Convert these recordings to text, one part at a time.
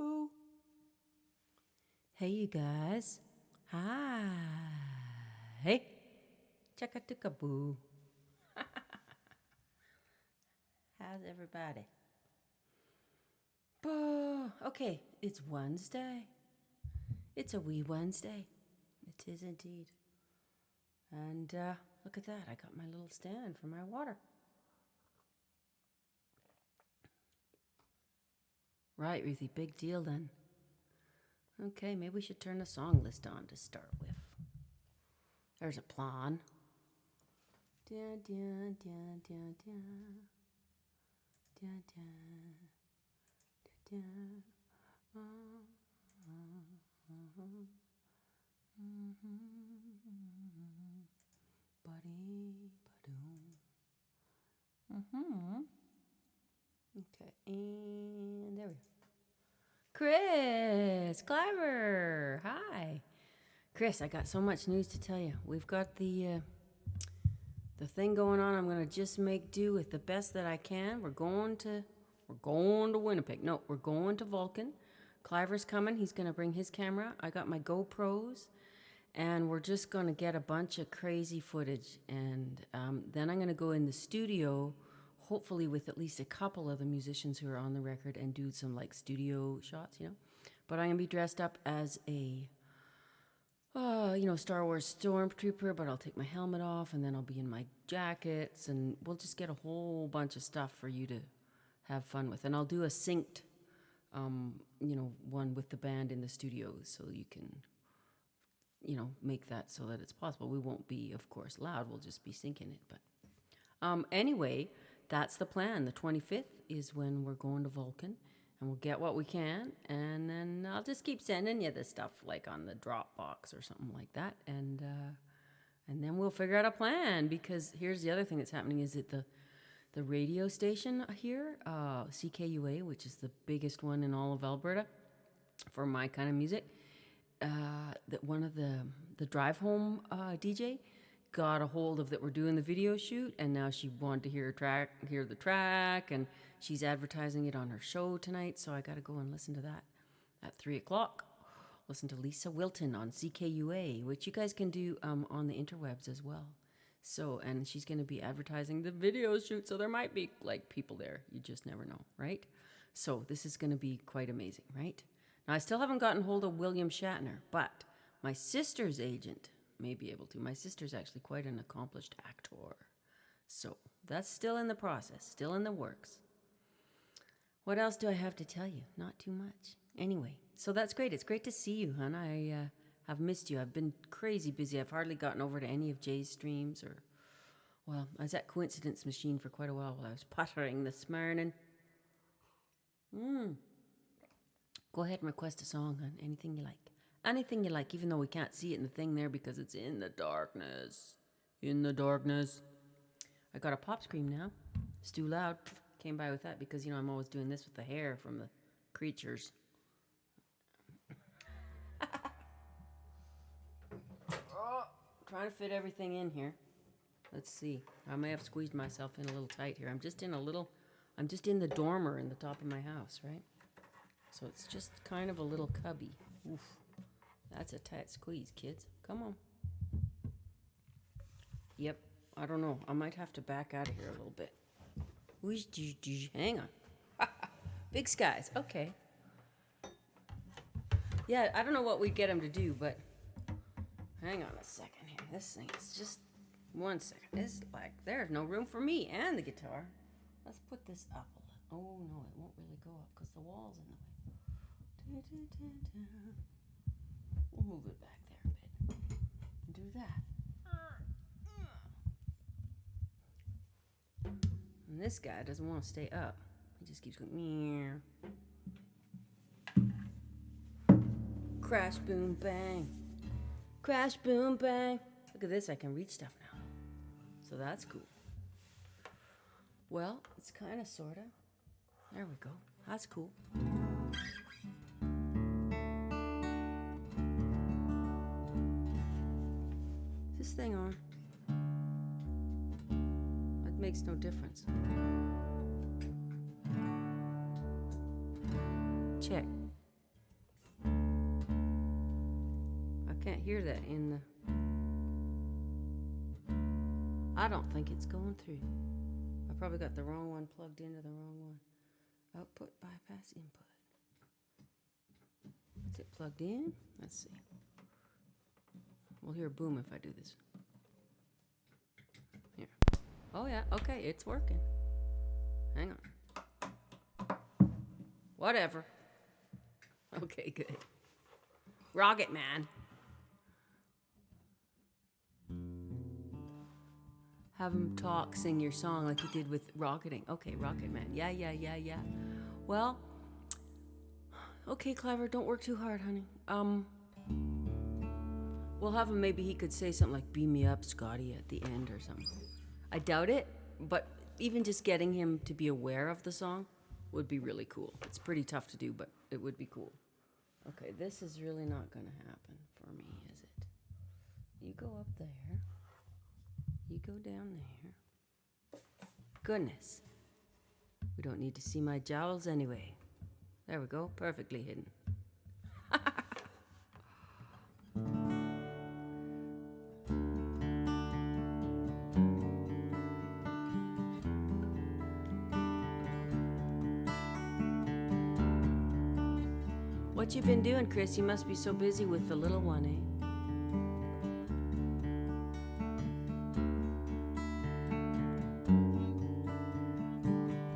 Boo. Hey, you guys. Hi. Hey. Chakatuka-boo. How's everybody? Boo. Okay, it's Wednesday. It's a wee Wednesday. It is indeed. And look at that. I got my little stand for my water. Right, Ruthie. Big deal then. Okay, maybe we should turn the song list on to start with. There's a plan. Dun, dun, dun, dun, dun. Dun, dun, dun, dun. Buddy, ba-doom. Okay, and there we go. Chris Cliver, hi. Chris, I got so much news to tell you. We've got the thing going on. I'm gonna just make do with the best that I can. We're going to Winnipeg. No, we're going to Vulcan. Cliver's coming. He's gonna bring his camera. I got my GoPros, and we're just gonna get a bunch of crazy footage. And then I'm gonna go in the studio, hopefully with at least a couple of the musicians who are on the record, and do some like studio shots, you know. But I'm gonna be dressed up as a Star Wars Stormtrooper, but I'll take my helmet off and then I'll be in my jackets and we'll just get a whole bunch of stuff for you to have fun with. And I'll do a synced, one with the band in the studios so you can, make that so that it's possible. We won't be, of course, loud. We'll just be syncing it. But anyway, that's the plan. The 25th is when we're going to Vulcan. And we'll get what we can, and then I'll just keep sending you the stuff like on the Dropbox or something like that, and then we'll figure out a plan. Because here's the other thing that's happening: is that the radio station here, CKUA, which is the biggest one in all of Alberta for my kind of music, that one of the drive home DJ got a hold of that we're doing the video shoot, and now she wanted to hear the track, and she's advertising it on her show tonight, so I got to go and listen to that at 3:00. Listen to Lisa Wilton on CKUA, which you guys can do on the interwebs as well. So, and she's going to be advertising the video shoot, so there might be like people there. You just never know, right? So this is going to be quite amazing, right? Now, I still haven't gotten hold of William Shatner, but my sister's agent may be able to. My sister's actually quite an accomplished actor. So that's still in the process, still in the works. What else do I have to tell you? Not too much. Anyway, so that's great. It's great to see you, hon. I have missed you. I've been crazy busy. I've hardly gotten over to any of Jay's streams I was at Coincidence Machine for quite a while I was puttering this morning. Go ahead and request a song, hon. Anything you like. Anything you like, even though we can't see it in the thing there because it's in the darkness. In the darkness. I got a pop scream now. It's too loud. Came by with that because, I'm always doing this with the hair from the creatures. Trying to fit everything in here. Let's see. I may have squeezed myself in a little tight here. I'm just in the dormer in the top of my house, right? So it's just kind of a little cubby. Oof. That's a tight squeeze, kids. Come on. Yep. I don't know. I might have to back out of here a little bit. Hang on. Big skies. Okay. Yeah, I don't know what we'd get him to do, but hang on a second here. This thing is just 1 second. It's like there's no room for me and the guitar. Let's put this up a little. Oh, no, it won't really go up because the wall's in the way. We'll move it back there a bit. Do that. And this guy doesn't want to stay up. He just keeps going, meow. Crash, boom, bang. Crash, boom, bang. Look at this, I can reach stuff now. So that's cool. Well, it's kind of, sort of. There we go. That's cool. Is this thing on? It makes no difference. Check. can't hear that in the... I don't think it's going through. I probably got the wrong one plugged into the wrong one. Output, bypass, input. Is it plugged in? Let's see. We'll hear a boom if I do this. Here. Oh yeah, okay, it's working. Hang on. Whatever. Okay, good. Rocket Man. Have him talk, sing your song like you did with Rocketing. Okay, Rocket Man. Yeah. Well, okay, Clever, don't work too hard, honey. We'll have him, maybe he could say something like, beam me up, Scotty, at the end or something. I doubt it, but even just getting him to be aware of the song would be really cool. It's pretty tough to do, but it would be cool. Okay, this is really not going to happen for me, is it? You go up there. You go down there. Goodness. We don't need to see my jowls anyway. There we go, perfectly hidden. What you been doing, Chris? You must be so busy with the little one, eh?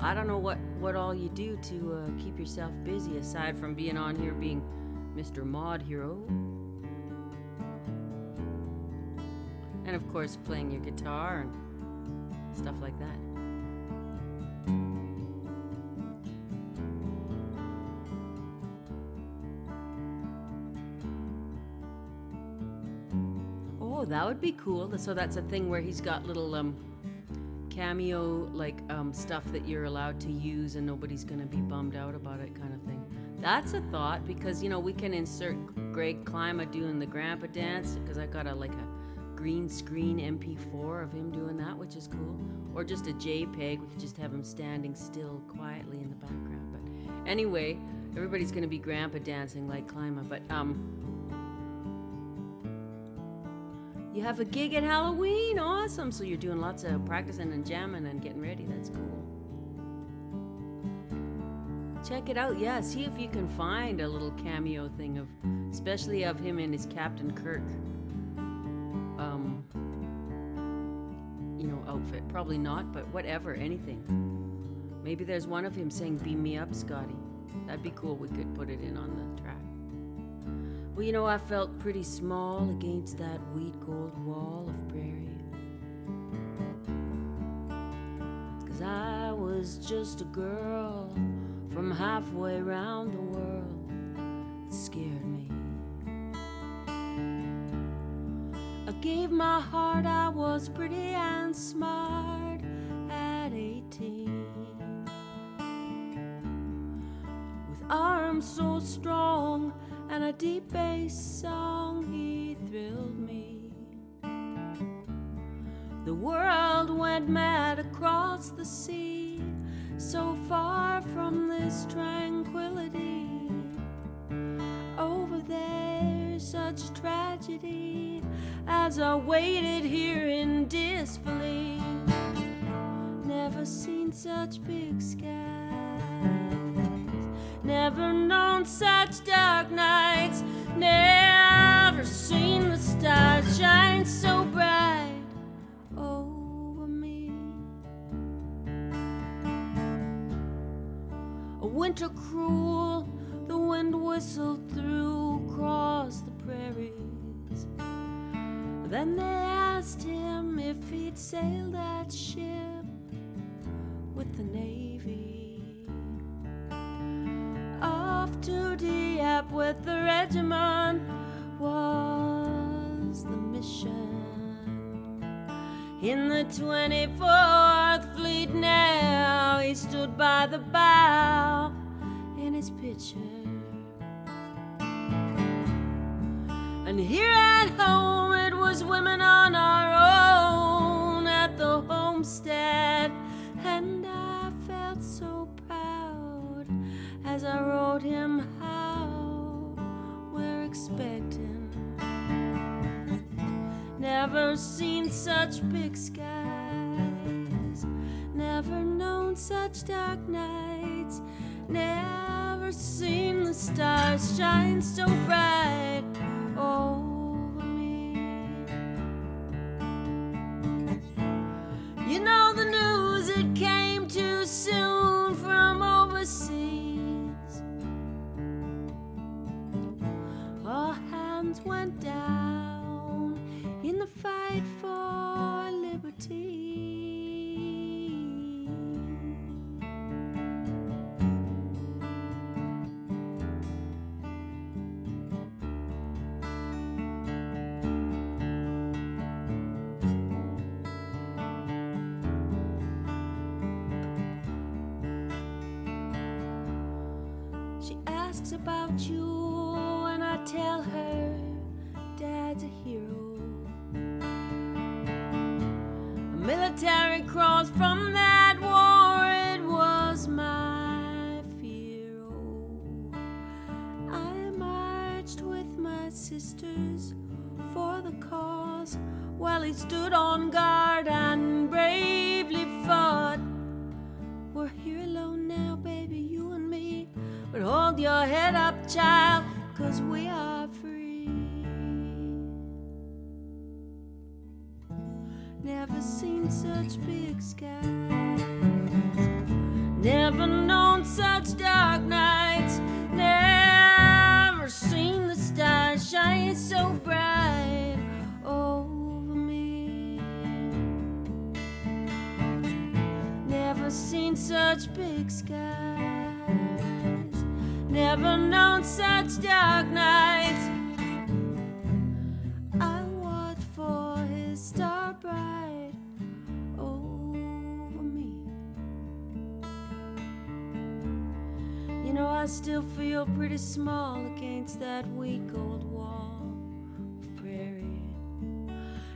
I don't know what all you do to keep yourself busy aside from being on here being Mr. Mod Hero. And of course playing your guitar and stuff like that. Oh, that would be cool. So that's a thing where he's got little cameo like stuff that you're allowed to use and nobody's gonna be bummed out about it kind of thing. That's a thought, because you know we can insert Greg Klima doing the grandpa dance, because I got a green screen MP4 of him doing that, which is cool. Or just a JPEG, we could just have him standing still quietly in the background. But anyway, everybody's gonna be grandpa dancing like Klima. But you have a gig at Halloween, awesome. So you're doing lots of practicing and jamming and getting ready, that's cool. Check it out, yeah, see if you can find a little cameo thing of, especially of him in his Captain Kirk, outfit. Probably not, but whatever, anything. Maybe there's one of him saying, beam me up, Scotty. That'd be cool, we could put it in on the track. Well, I felt pretty small against that wheat gold wall of prairie. 'Cause I was just a girl from halfway around the world. It scared me. I gave my heart, I was pretty and smart at 18. With arms so strong and a deep bass song, he thrilled me. The world went mad across the sea, so far from this tranquility. Over there, such tragedy, as I waited here in disbelief. Never seen such big skies, never known such dark nights, never seen the stars shine so bright over me. A winter cruel, the wind whistled through across the prairies. Then they asked him if he'd sail that ship with the Navy. Off to Dieppe with the regiment was the mission. In the 24th Fleet now, he stood by the bow in his picture. And here at home it was women on our own at the homestead. And I felt so proud as I wrote him how we're expecting Never seen such big skies, never known such dark nights, never seen the stars shine so bright over me. You know the news, it came too soon from overseas. All hands went down in the fight for liberty. She asks about you and I tell her Dad's a hero. A military cross from that war, it was my fear. Oh, I marched with my sisters for the cause while he stood on guard and bravely fought. We're here alone now, baby, you and me, but hold your head up, child, 'cause we are free. Never seen such big skies, never known such dark nights, never seen the stars shine so bright over me. Never seen such big skies, never known such dark nights. I watch for his star bright over me. You know, I still feel pretty small against that weak old wall of prairie.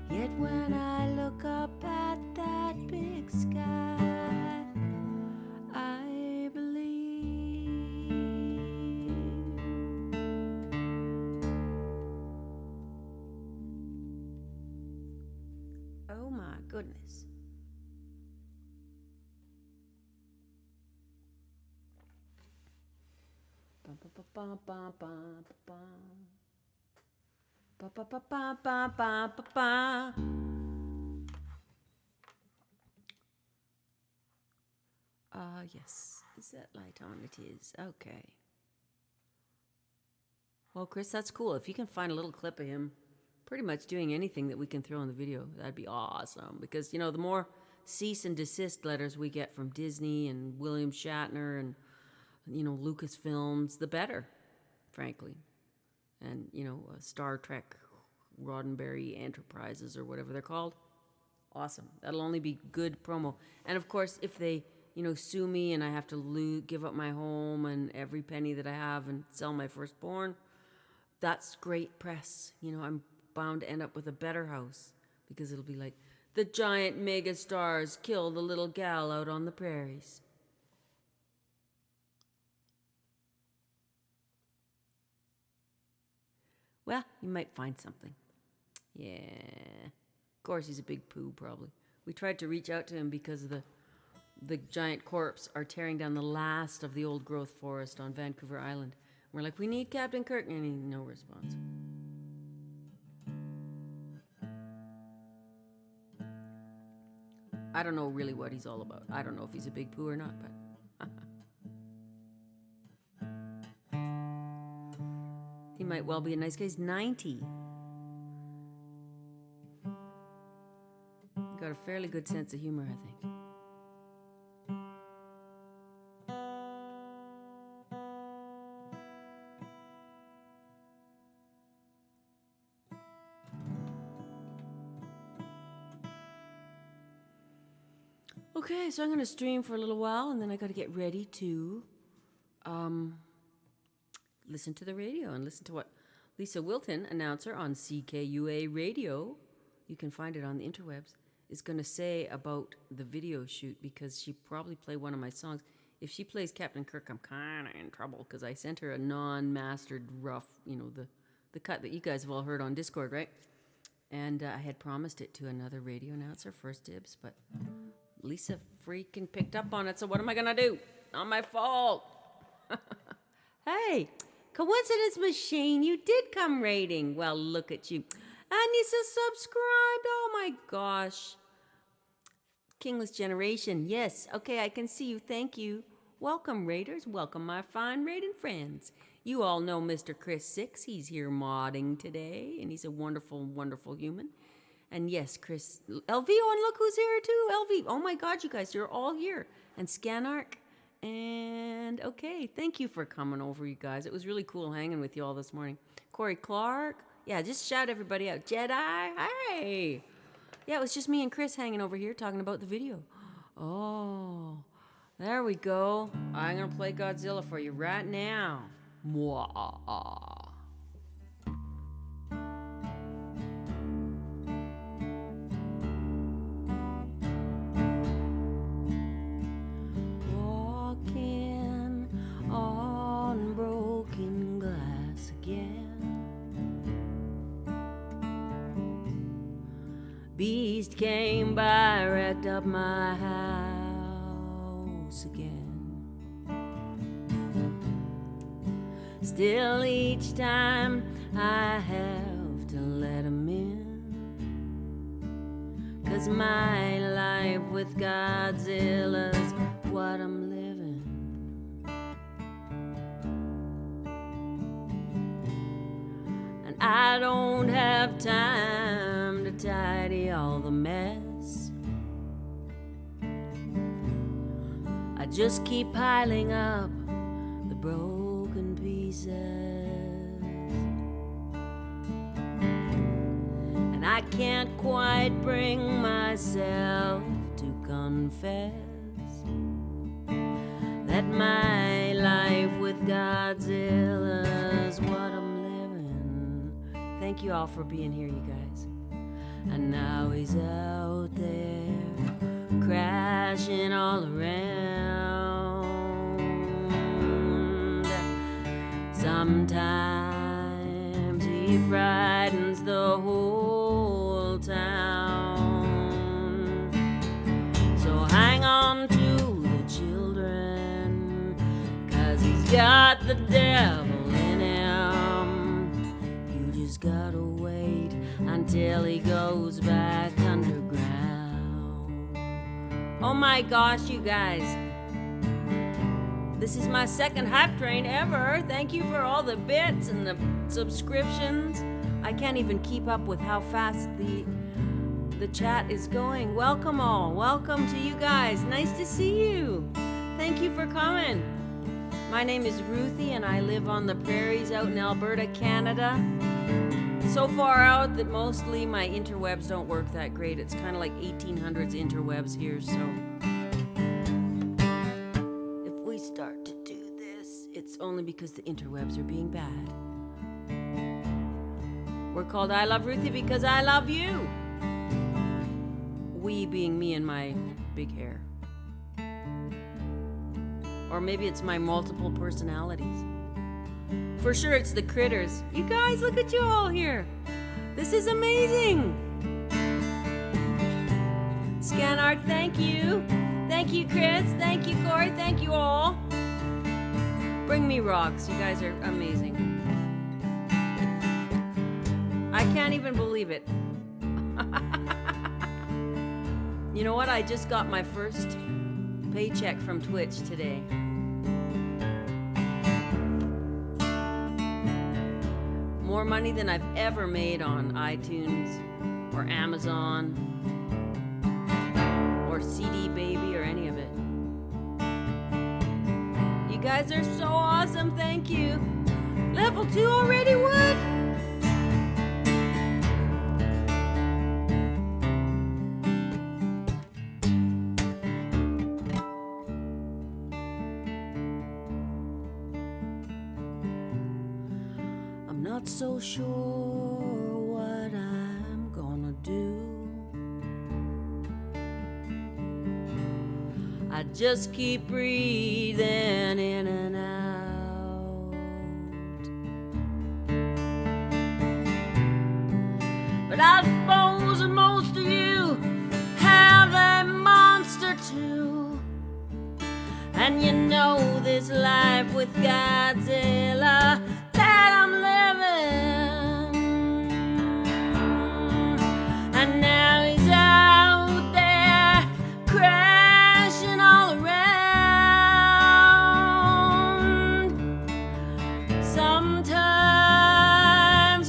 Yet when I look up at that big sky, I believe. Oh my goodness. Ba ba ba ba ba ba ba. Ba ba ba ba ba ba ba ba. Yes. Is that light on? It is. Okay. Well, Chris, that's cool. If you can find a little clip of him pretty much doing anything that we can throw in the video, that'd be awesome. Because, you know, the more cease and desist letters we get from Disney and William Shatner and, you know, Lucasfilms, the better, frankly. And, you know, Star Trek, Roddenberry Enterprises or whatever they're called. Awesome. That'll only be good promo. And, of course, if they, you know, sue me and I have to give up my home and every penny that I have and sell my firstborn, that's great press. You know, I'm bound to end up with a better house because it'll be like, the giant mega stars kill the little gal out on the prairies. Well, you might find something. Yeah. Of course, he's a big poo, probably. We tried to reach out to him because of the giant corpse are tearing down the last of the old growth forest on Vancouver Island. We're like, we need Captain Kirk, and he, no response. I don't know really what he's all about. I don't know if he's a big poo or not, but... He might well be a nice guy. He's 90. Got a fairly good sense of humor, I think. Okay, so I'm going to stream for a little while, and then I got to get ready to listen to the radio and listen to what Lisa Wilton, announcer on CKUA Radio, you can find it on the interwebs, is going to say about the video shoot, because she probably played one of my songs. If she plays Captain Kirk, I'm kind of in trouble, because I sent her a non-mastered rough, you know, the cut that you guys have all heard on Discord, right? And I had promised it to another radio announcer, First Dibs, but Lisa freaking picked up on it, so what am I going to do? Not my fault. Hey, coincidence machine, you did come rating. Well, look at you. And you subscribed. Oh my gosh. Kingless Generation. Yes. Okay, I can see you. Thank you. Welcome, Raiders. Welcome, my fine raiding friends. You all know Mr. Chris Six. He's here modding today, and he's a wonderful, wonderful human. And yes, Chris, LV, oh, and look who's here too, LV. Oh my God, you guys, you're all here. And Scanark. And okay, thank you for coming over, you guys. It was really cool hanging with you all this morning. Corey Clark. Yeah, just shout everybody out. Jedi, hey. Yeah, it was just me and Chris hanging over here talking about the video. Oh, there we go. I'm going to play Godzilla for you right now. Mwah. Walking on broken glass again. Beast came by, wrecked up my house again. Still each time I have to let him in, 'cause my life with Godzilla's what I'm living. And I don't have time to tidy all the mess. I just keep piling up the broken pieces, and I can't quite bring myself to confess that my life with Godzilla's what I'm living. Thank you all for being here, you guys. And now he's out there crashing all around. Sometimes he frightens the whole town. So hang on to the children, 'cause he's got the devil in him. You just gotta wait until he goes back underground. Oh my gosh, you guys. This is my second hype train ever. Thank you for all the bits and the subscriptions. I can't even keep up with how fast the chat is going. Welcome all. Welcome to you guys. Nice to see you. Thank you for coming. My name is Ruthie and I live on the prairies out in Alberta, Canada. So far out that mostly my interwebs don't work that great. It's kind of like 1800s interwebs here, so if we start to do this, it's only because the interwebs are being bad. We're called I Love Ruthie because I love you. We being me and my big hair. Or maybe it's my multiple personalities. For sure it's the critters. You guys, look at you all here. This is amazing. Scanark, thank you. Thank you, Chris. Thank you, Corey. Thank you all. Bring me rocks. You guys are amazing. I can't even believe it. You know what? I just got my first paycheck from Twitch today. More money than I've ever made on iTunes or Amazon or CD Baby or any of it. You guys are so awesome. Thank you. Level 2 already? What? Not so sure what I'm gonna do. I just keep breathing in and out. But I'll you know this life with Godzilla that I'm living. And now he's out there crashing all around. Sometimes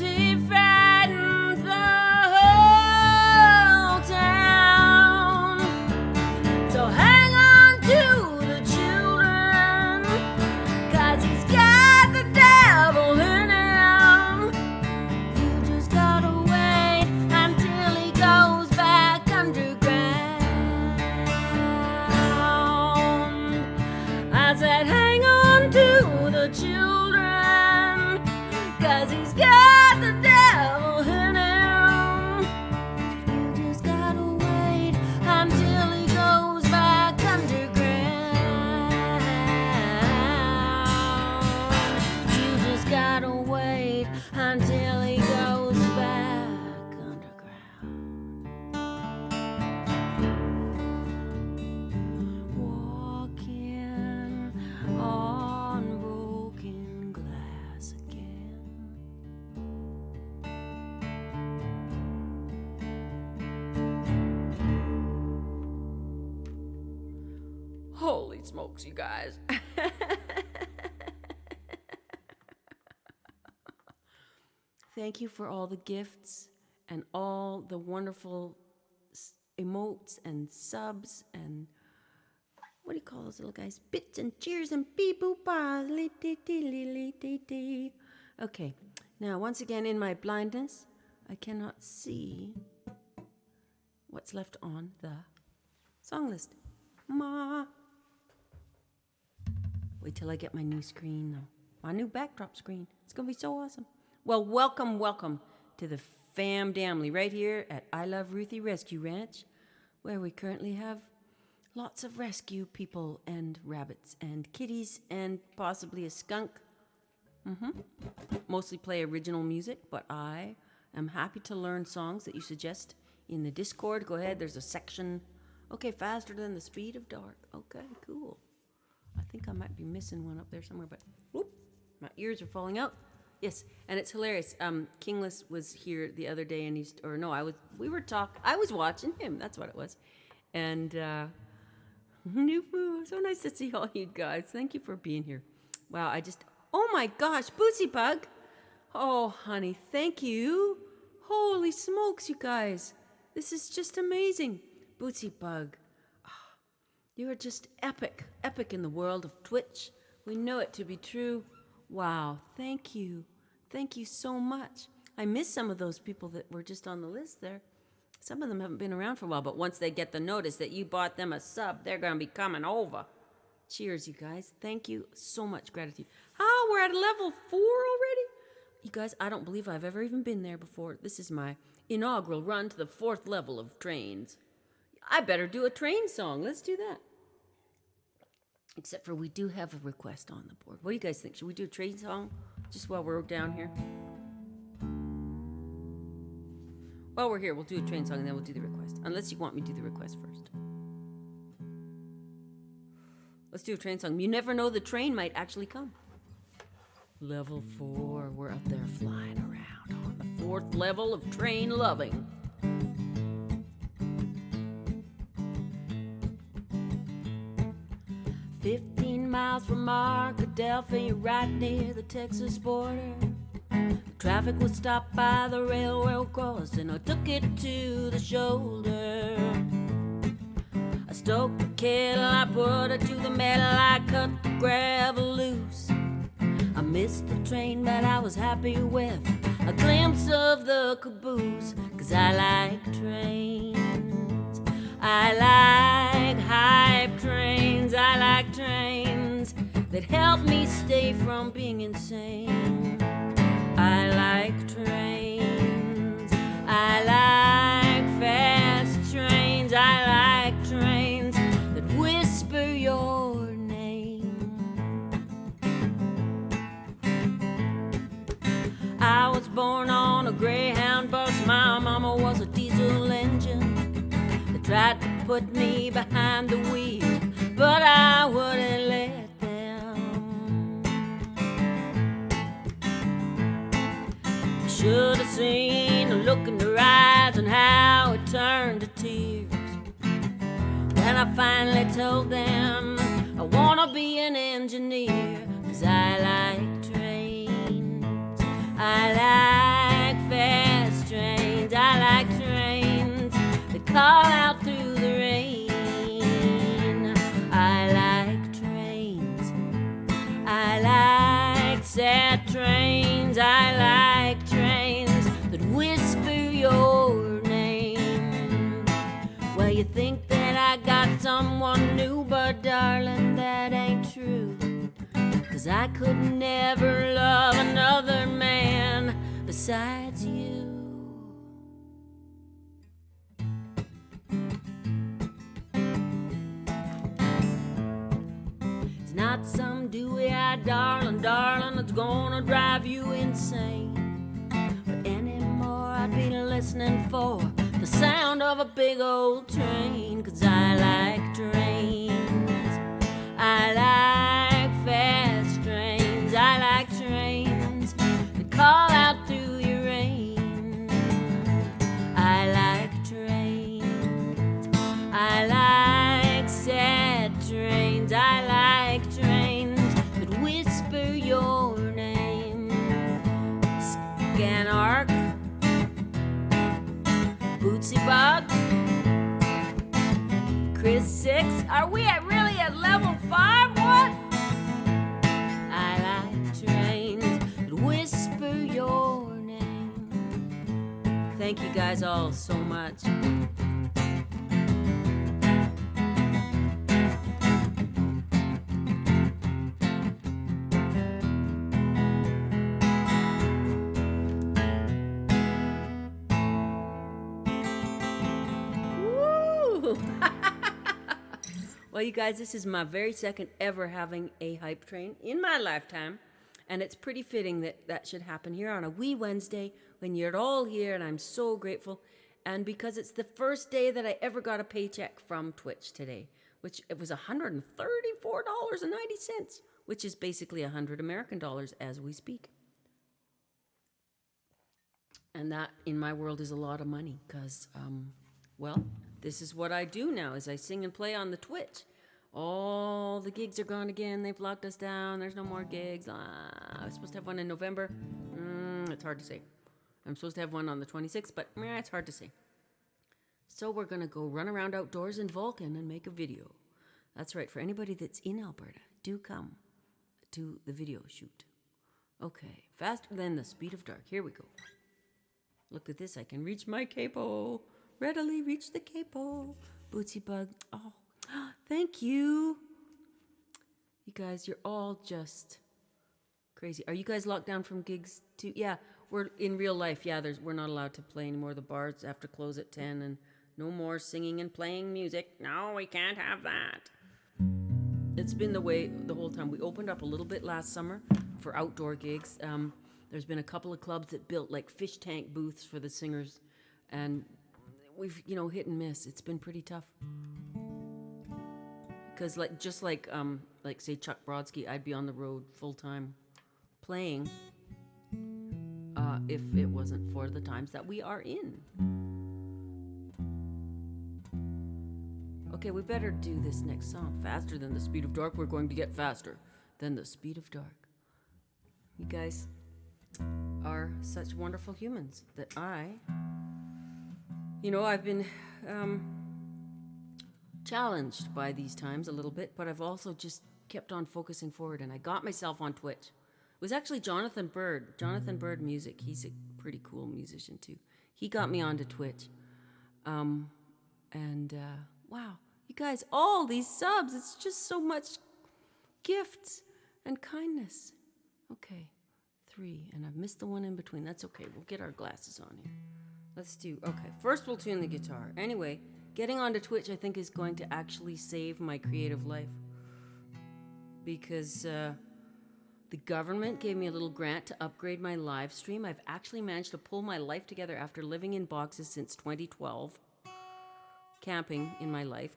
he frightens the whole town. So hang on to the children, 'cause he's got the devil in him. You just gotta wait until he goes back underground. I said hang on to the children, 'cause he's got the devil in him. You just gotta wait until he goes back underground. You just gotta wait until he goes back underground. Walking on broken glass again. Holy smokes, you guys. Thank you for all the gifts and all the wonderful emotes and subs and what do you call those little guys? Bits and cheers and beep boop bars. Okay, now once again in my blindness, I cannot see what's left on the song list. Ma. Wait till I get my new screen though. My new backdrop screen. It's gonna be so awesome. Well, welcome to the family right here at I Love Ruthie Rescue Ranch, where we currently have lots of rescue people and rabbits and kitties and possibly a skunk. Mostly play original music, but I am happy to learn songs that you suggest in the Discord. Go ahead, there's a section. Okay, faster than the speed of dark. Okay, cool. I think I might be missing one up there somewhere, but whoop, my ears are falling out. Yes, and it's hilarious. Kingless was here the other day, and I was watching him. That's what it was, and so nice to see all you guys. Thank you for being here. Wow, oh my gosh, Bootsy Bug. Oh, honey, thank you. Holy smokes, you guys. This is just amazing. Bootsy Bug, you are just epic in the world of Twitch. We know it to be true. Wow, thank you. Thank you so much. I miss some of those people that were just on the list there. Some of them haven't been around for a while, but once they get the notice that you bought them a sub, they're going to be coming over. Cheers, you guys. Thank you so much. Gratitude. Oh, we're at level 4 already? You guys, I don't believe I've ever even been there before. This is my inaugural run to the 4th level of trains. I better do a train song. Let's do that. Except for we do have a request on the board. What do you guys think? Should we do a train song just while we're down here? While we're here, we'll do a train song and then we'll do the request. Unless you want me to do the request first. Let's do a train song. You never know, the train might actually come. Level 4, we're up there flying around on the 4th level of train loving. Miles from Arkadelphia, right near the Texas border. The traffic was stopped by the railroad crossing. I took it to the shoulder. I stoked the kettle, I put it to the metal, I cut the gravel loose. I missed the train, but I was happy with a glimpse of the caboose. 'Cause I like trains, I like hype trains, I like trains that help me stay from being insane. I like trains, I like fast trains, I like trains that whisper your name. I was born on a Greyhound bus, my mama was a diesel engine that tried to put me behind the wheel, but I wouldn't let I finally told them I wanna be an engineer, 'cause I like trains. I like fast trains. I like trains that call out through the rain. I like trains. I like sad trains. I like trains that whisper your name. Well, you think that I got someone new, but darling, that ain't true. 'Cause I could never love another man besides you. It's not some dewy-eyed darling, that's gonna drive you insane. But anymore I'd be listening for the sound of a big old train. 'Cause I like trains. I like fast trains. I like trains that call out through your rain. I like trains. I like sad trains. I like trains that whisper your name. Scanark, Bootsy Bug, Chris 6. Are we really at level 5? What? I like trains that whisper your name. Thank you guys all so much. Well, you guys, this is my very second ever having a hype train in my lifetime. And it's pretty fitting that that should happen here on a wee Wednesday when you're all here, and I'm so grateful. And because it's the first day that I ever got a paycheck from Twitch today, which it was $134.90, which is basically $100 American dollars as we speak. And that, in my world, is a lot of money because, well, this is what I do now, is I sing and play on the Twitch. All the gigs are gone again. They've locked us down. There's no more gigs. I was supposed to have one in November. It's hard to say. I'm supposed to have one on the 26th, but it's hard to say. So we're going to go run around outdoors in Vulcan and make a video. That's right. For anybody that's in Alberta, do come to the video shoot. Okay. Faster than the speed of dark. Here we go. Look at this. I can reach my capo. Readily reach the capo. Bootsy Bug. Oh, thank you. You guys, you're all just crazy. Are you guys locked down from gigs too? Yeah, we're in real life. Yeah, we're not allowed to play anymore. The bars have to close at 10 and no more singing and playing music. No, we can't have that. It's been the way the whole time. We opened up a little bit last summer for outdoor gigs. There's been a couple of clubs that built like fish tank booths for the singers, and we've, hit and miss. It's been pretty tough. Because just like say Chuck Brodsky, I'd be on the road full time playing if it wasn't for the times that we are in. Okay, we better do this next song. Faster than the speed of dark. We're going to get faster than the speed of dark. You guys are such wonderful humans that I've been challenged by these times a little bit, but I've also just kept on focusing forward, and I got myself on Twitch. It was actually Jonathan Bird Music. He's a pretty cool musician too. He got me onto Twitch. Wow, you guys, all these subs, it's just so much gifts and kindness. Okay, 3, and I've missed the one in between. That's okay, we'll get our glasses on here. Okay, first we'll tune the guitar. Anyway, getting onto Twitch, I think, is going to actually save my creative life. Because the government gave me a little grant to upgrade my live stream. I've actually managed to pull my life together after living in boxes since 2012. Camping my life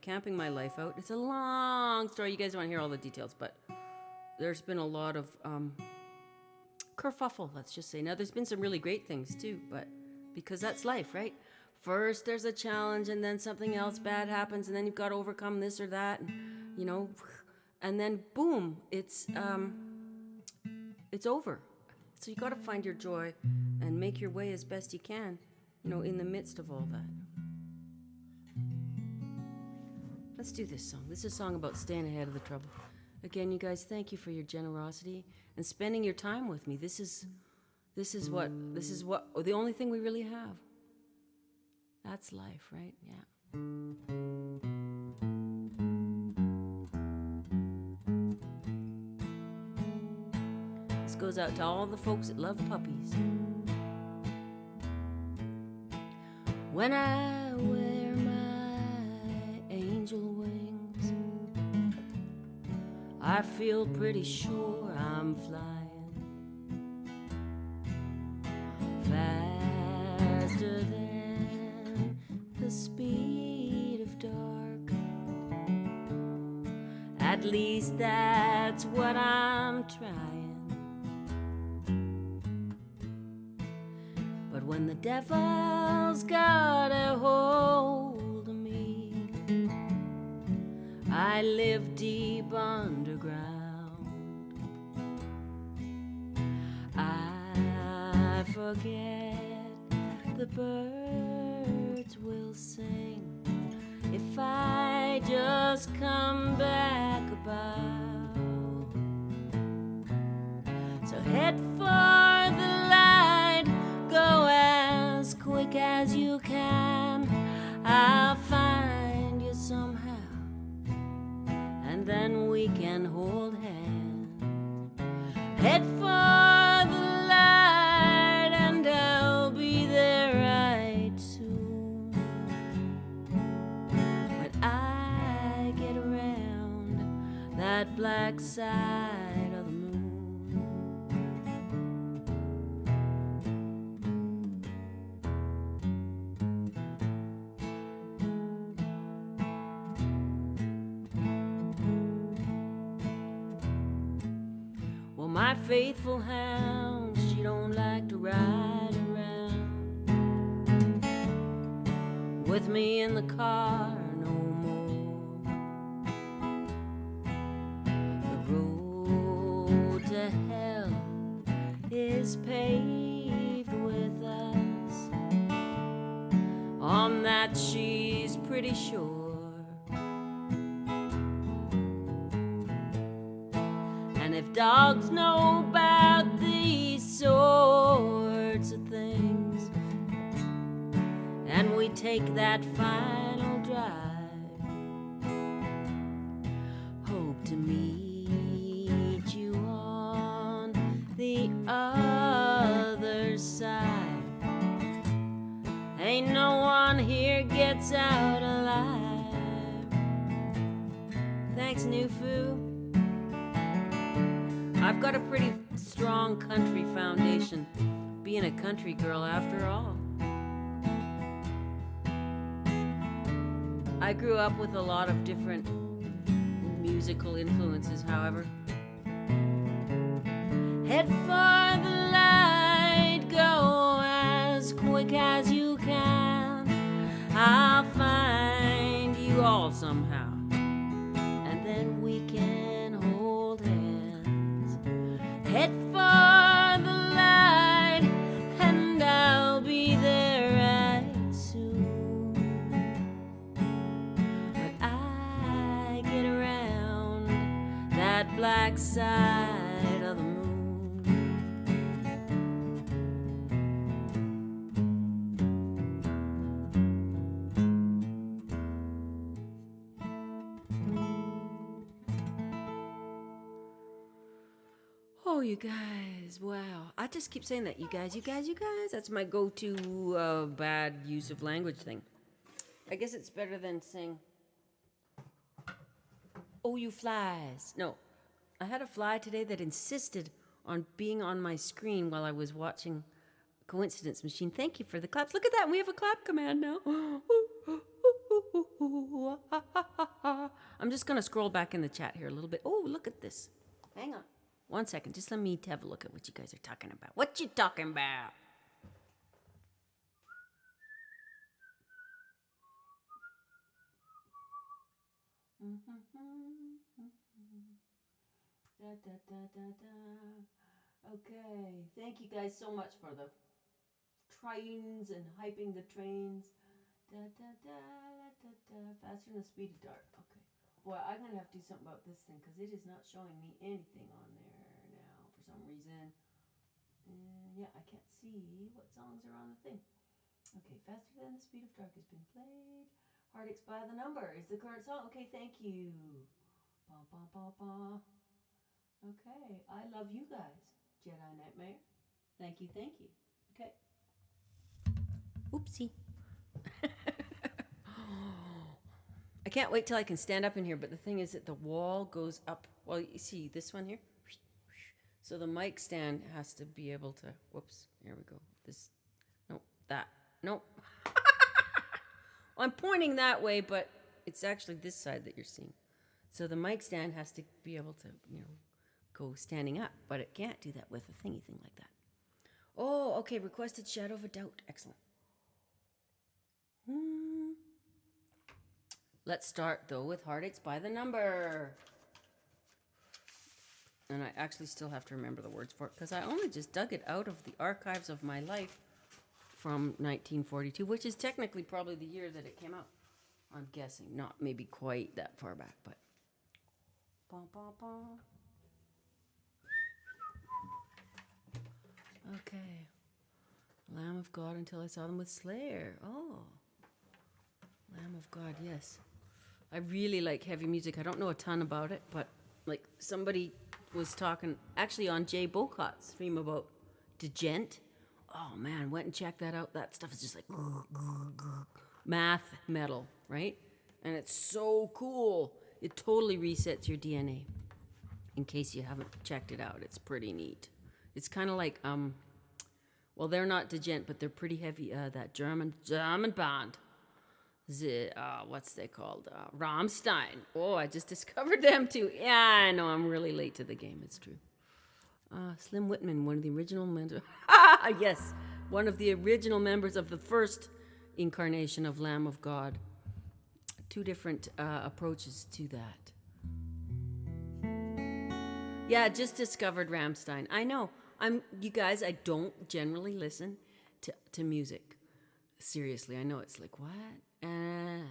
out. It's a long story. You guys don't want to hear all the details, but there's been a lot of kerfuffle, let's just say. Now, there's been some really great things too, but because that's life, right? first there's a challenge and then something else bad happens and then you've got to overcome this or that, and, you know, and then boom, it's over. So you got to find your joy and make your way as best you can, you know, in the midst of all that. Let's do this song. This is a song about staying ahead of the trouble. Again, you guys, thank you for your generosity and spending your time with me. This is what the only thing we really have. That's life, right? Yeah. This goes out to all the folks that love puppies. When I wear my angel wings, I feel pretty sure I'm flying faster than the speed of dark. At least that's what I'm trying. But when the devil's got a hold of me, I live deep underground. I forget the birds will sing if I just come back about. So head for the light, go as quick as you can. I'll find you somehow, and then we can hold hands. Head for the light, and I'll be there right soon. When I get around that black side of the moon. My faithful hound, she don't like to ride around with me in the car no more. The road to hell is paved with us. On that she's pretty sure. And if dogs know about these sorts of things, and we take that final drive, hope to meet you on the other side. Ain't no one here gets out alive. Thanks, New Foo. I've got a pretty strong country foundation, being a country girl after all. I grew up with a lot of different musical influences, however. Head for the light, go as quick as you can. I'll find you all somehow, and then we can hold hands. Head for the light, and I'll be there right soon. But I get around that black side of the moon. Oh, you guys, wow. I just keep saying that, you guys. That's my go-to bad use of language thing. I guess it's better than saying, oh, you flies. No, I had a fly today that insisted on being on my screen while I was watching Coincidence Machine. Thank you for the claps. Look at that. We have a clap command now. I'm just going to scroll back in the chat here a little bit. Oh, look at this. Hang on. 1 second. Just let me have a look at what you guys are talking about. What you talking about? Da, da, da, da, da. Okay, thank you guys so much for the trains and hyping the trains. Da, da, da, da, da, da. Faster than the speed of dark. Okay. Boy, I'm going to have to do something about this thing because it is not showing me anything on there now for some reason. Yeah, I can't see what songs are on the thing. Okay, Faster Than the Speed of Dark has been played. Heartaches by the Number is the current song. Okay, thank you. Ba, ba, ba, ba. Okay, I love you guys. Jedi Nightmare. Thank you, thank you. Okay. Oopsie. I can't wait till I can stand up in here, but the thing is that the wall goes up. Well, you see this one here? So the mic stand has to be able to, whoops, here we go. This, nope, that, nope. I'm pointing that way, but it's actually this side that you're seeing. So the mic stand has to be able to, go standing up, but it can't do that with a thingy thing like that. Oh, okay, requested Shadow of a Doubt. Excellent. Let's start, though, with Heartaches by the Number. And I actually still have to remember the words for it because I only just dug it out of the archives of my life from 1942, which is technically probably the year that it came out. I'm guessing. Not maybe quite that far back, but... Bah, bah, bah. Okay. Lamb of God until I saw them with Slayer. Oh. Lamb of God, yes. I really like heavy music. I don't know a ton about it, but like somebody was talking actually on Jay Bocot's stream about Degent. Oh man, went and checked that out. That stuff is just like math metal, right? And it's so cool. It totally resets your DNA. In case you haven't checked it out, it's pretty neat. It's kind of like well, they're not Degent, but they're pretty heavy. That German band. What's they called? Rammstein. Oh, I just discovered them too. Yeah, I know. I'm really late to the game. It's true. Slim Whitman, one of the original members. Yes, one of the original members of the first incarnation of Lamb of God. Two different approaches to that. Yeah, just discovered Rammstein. I know. You guys, I don't generally listen to music. Seriously, I know it's like, what? I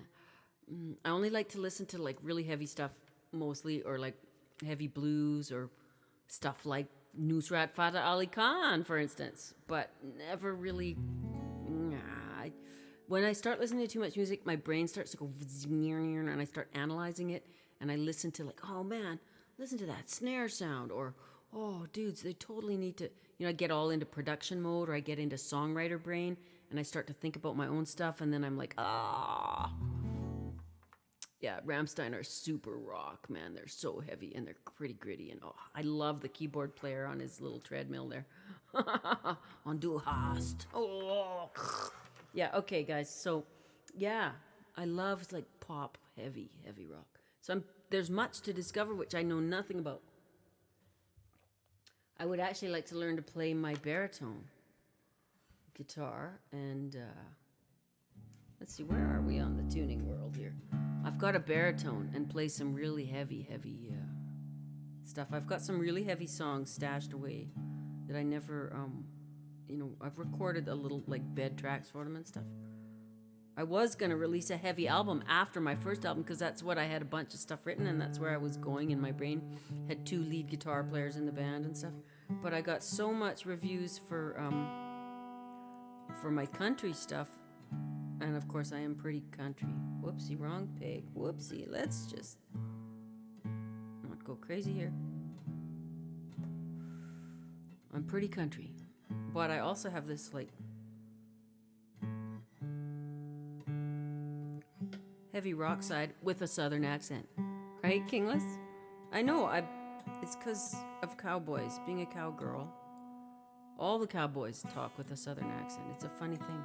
only like to listen to like really heavy stuff mostly, or like heavy blues or stuff like Nusrat Fateh Ali Khan, for instance. But never really. When I start listening to too much music, my brain starts to go and I start analyzing it, and I listen to like, oh man, listen to that snare sound, or oh dudes, they totally need to. I get all into production mode, or I get into songwriter brain, and I start to think about my own stuff, and then I'm like, Yeah, Rammstein are super rock, man. They're so heavy, and they're pretty gritty, and I love the keyboard player on his little treadmill there. On Du Hast. Oh. Yeah, okay, guys. So, yeah, I love like pop, heavy rock. So there's much to discover, which I know nothing about. I would actually like to learn to play my baritone guitar, and let's see, where are we on the tuning world here? I've got a baritone and play some really heavy stuff. I've got some really heavy songs stashed away that I never, I've recorded a little like bed tracks for them and stuff. I was going to release a heavy album after my first album because that's what I had a bunch of stuff written, and that's where I was going in my brain. Had 2 lead guitar players in the band and stuff. But I got so much reviews for my country stuff, and of course I am pretty country. Whoopsie, wrong pig. Whoopsie, let's just not go crazy here. I'm pretty country, but I also have this like heavy rock side with a southern accent, right, Kingless? I know. It's because of cowboys, being a cowgirl. All the cowboys talk with a southern accent. It's a funny thing.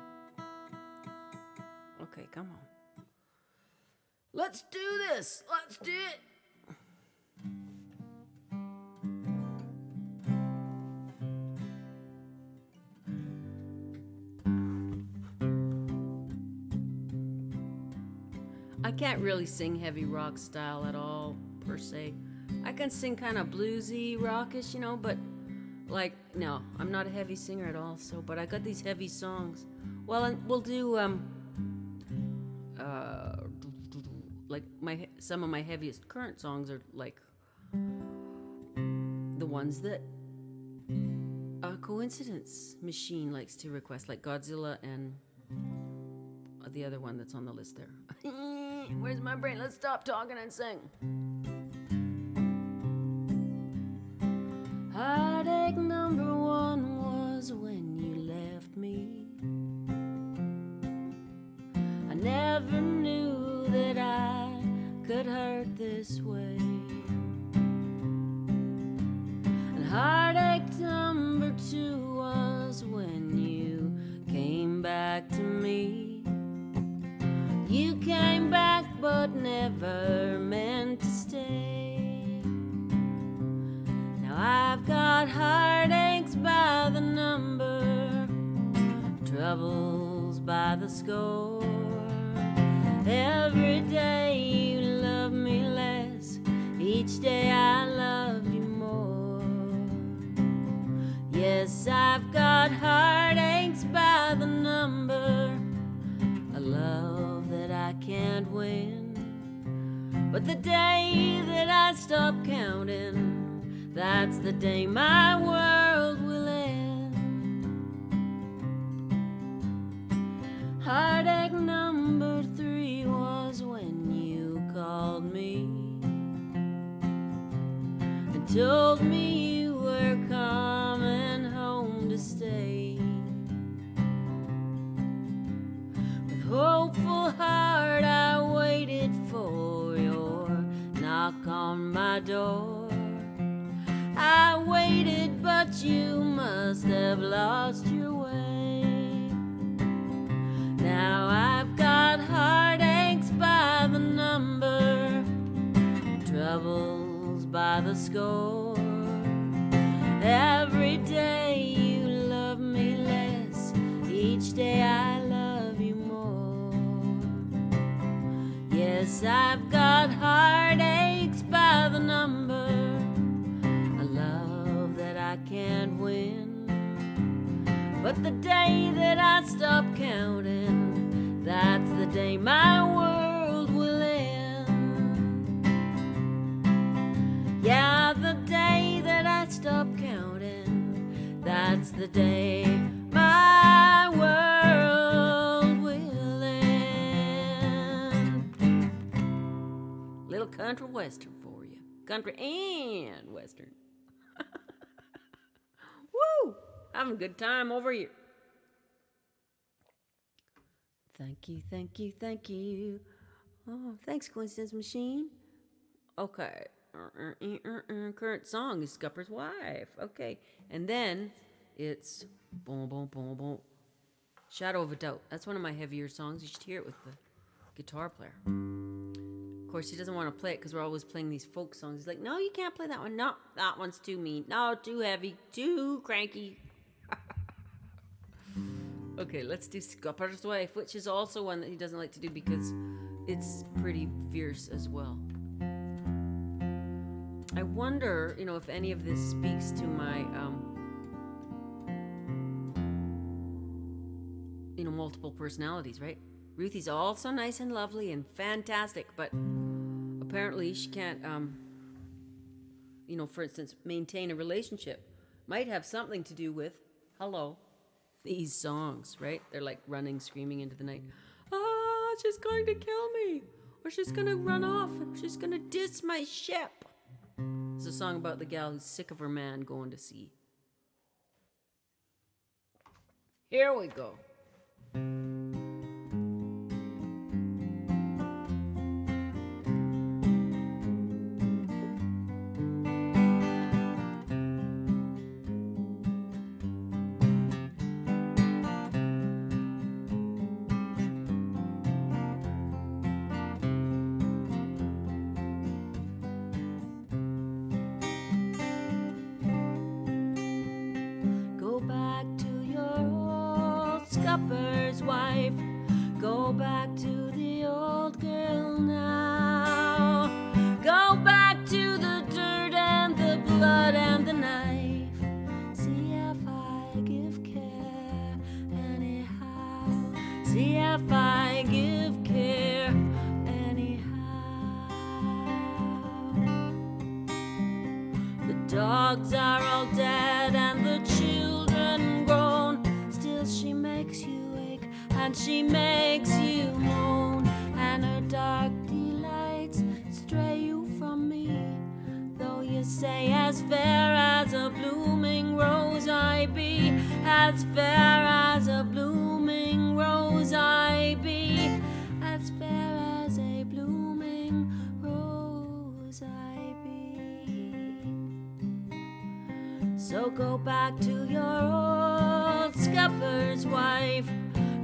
Okay, come on. Let's do this. Let's do it. I can't really sing heavy rock style at all, per se. I can sing kind of bluesy, rockish, but like, no, I'm not a heavy singer at all. So, but I got these heavy songs. Well, and we'll do like some of my heaviest current songs are like the ones that Coincidence Machine likes to request, like Godzilla and the other one that's on the list there. Where's my brain? Let's stop talking and sing. Heartache number one was when you left me. I never knew that I could hurt this way. And heartache number two was when you came back to me. You came back but never meant to stay. Now I've got heartaches by the number, troubles by the score. Every day you love me less, each day I love you more. Yes, I've got heartaches by the number, a love that I can't win. But the day that I stop counting, that's the day my world will end. Heartache number three was when you called me and told me you were coming home to stay. With hopeful heart I waited for your knock on my door. I waited, but you must have lost your way. Now I've got heartaches by the number, troubles by the score. Every day you love me less, each day I love you more. Yes, I've got heartaches by the number, a love that I can't win. But the day that I stop counting, that's the day my world will end. Yeah, the day that I stop counting, that's the day my world will end. Little country western for you. Country and western. Woo! Having a good time over here. Thank you, thank you, thank you. Oh, thanks, Coincidence Machine. Okay. Current song is Scupper's Wife. Okay. And then it's boom, boom, boom, boom. Shadow of a Doubt. That's one of my heavier songs. You should hear it with the guitar player. Of course, he doesn't want to play it because we're always playing these folk songs. He's like, no, you can't play that one. No, that one's too mean. No, too heavy. Too cranky. Okay, let's do Scupper's Wife, which is also one that he doesn't like to do because it's pretty fierce as well. I wonder, if any of this speaks to my, multiple personalities, right? Ruthie's also nice and lovely and fantastic, but apparently she can't, for instance, maintain a relationship. Might have something to do with, these songs, right? They're like running, screaming into the night. Ah, she's going to kill me. Or she's going to run off. She's going to diss my ship. It's a song about the gal who's sick of her man going to sea. Here we go. Scupper's wife, go back to the old girl now. dogs are all dead and the children grown. Still she makes you wake and she makes you moan, and her dark delights stray you from me. Though you say as fair as a blooming rose I be, as fair as a blooming rose I be, as fair as a blooming rose I be. So go back to your old scupper's wife,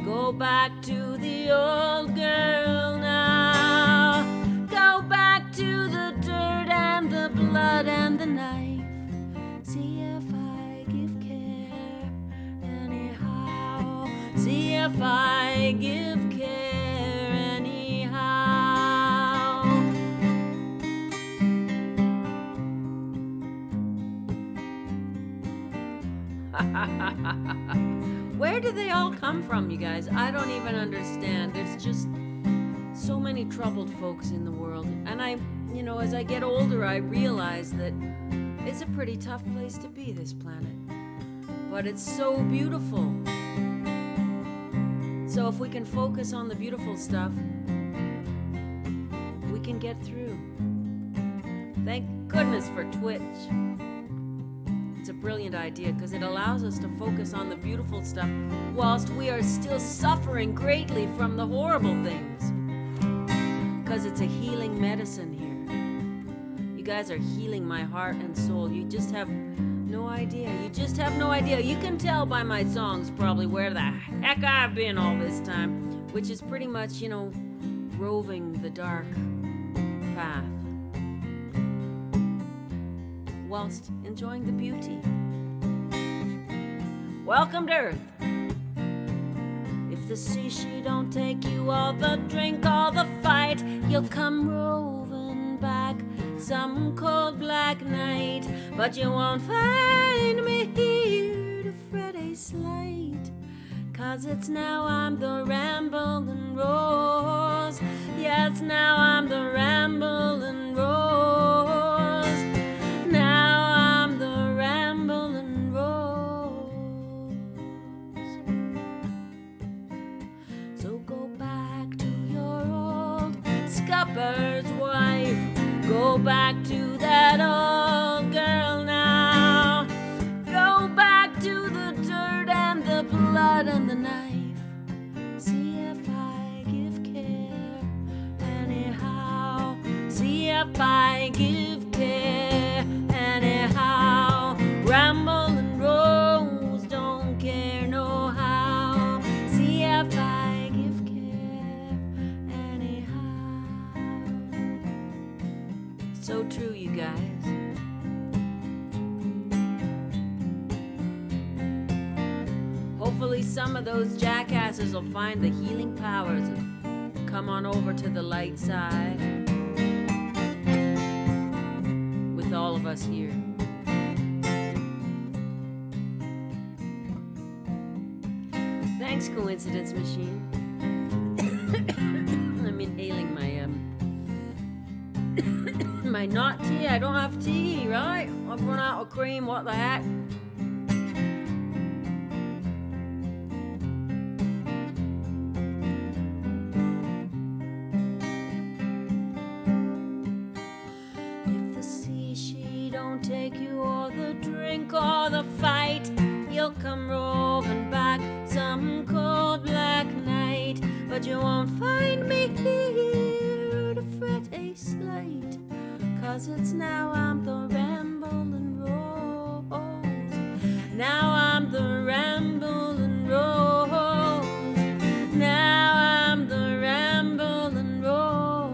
go back to the old girl now. Go back to the dirt and the blood and the knife. See if I give care anyhow. See if I give care anyhow. Where do they all come from, you guys? I don't even understand. There's just so many troubled folks in the world. And as I get older, I realize that it's a pretty tough place to be, this planet. But it's so beautiful. So if we can focus on the beautiful stuff, we can get through. Thank goodness for Twitch. It's a brilliant idea because it allows us to focus on the beautiful stuff whilst we are still suffering greatly from the horrible things. Because it's a healing medicine here. You guys are healing my heart and soul. You just have no idea. You just have no idea. You can tell by my songs probably where the heck I've been all this time, which is pretty much, roving the dark path whilst enjoying the beauty. Welcome to Earth. If the sea she don't take you, all the drink, all the fight, you'll come roving back some cold black night. But you won't find me here to fret a slight, 'cause it's now I'm the rambling rose. Yes, now I'm the rambling rose. Now I'm the rambling rose. So go back to your old scupper's wife. Go back to that old girl now. Go back to the dirt and the blood and the knife. See if I give care anyhow. See if I give care anyhow. Rambling rose don't care no how. See if I give care anyhow. So true, you guys. Hopefully some of those jackasses will find the healing powers and come on over to the light side with all of us here. Thanks, Coincidence Machine. I'm inhaling my not tea. I don't have tea, right? I've run out of cream. What the heck? If the sea she don't take you, or the drink, or the fight, you'll come roving back some cold black night. But you won't find me here to fret a slight, 'cause it's now I'm the rambling rose. Now I'm the rambling rose. Now I'm the rambling rose.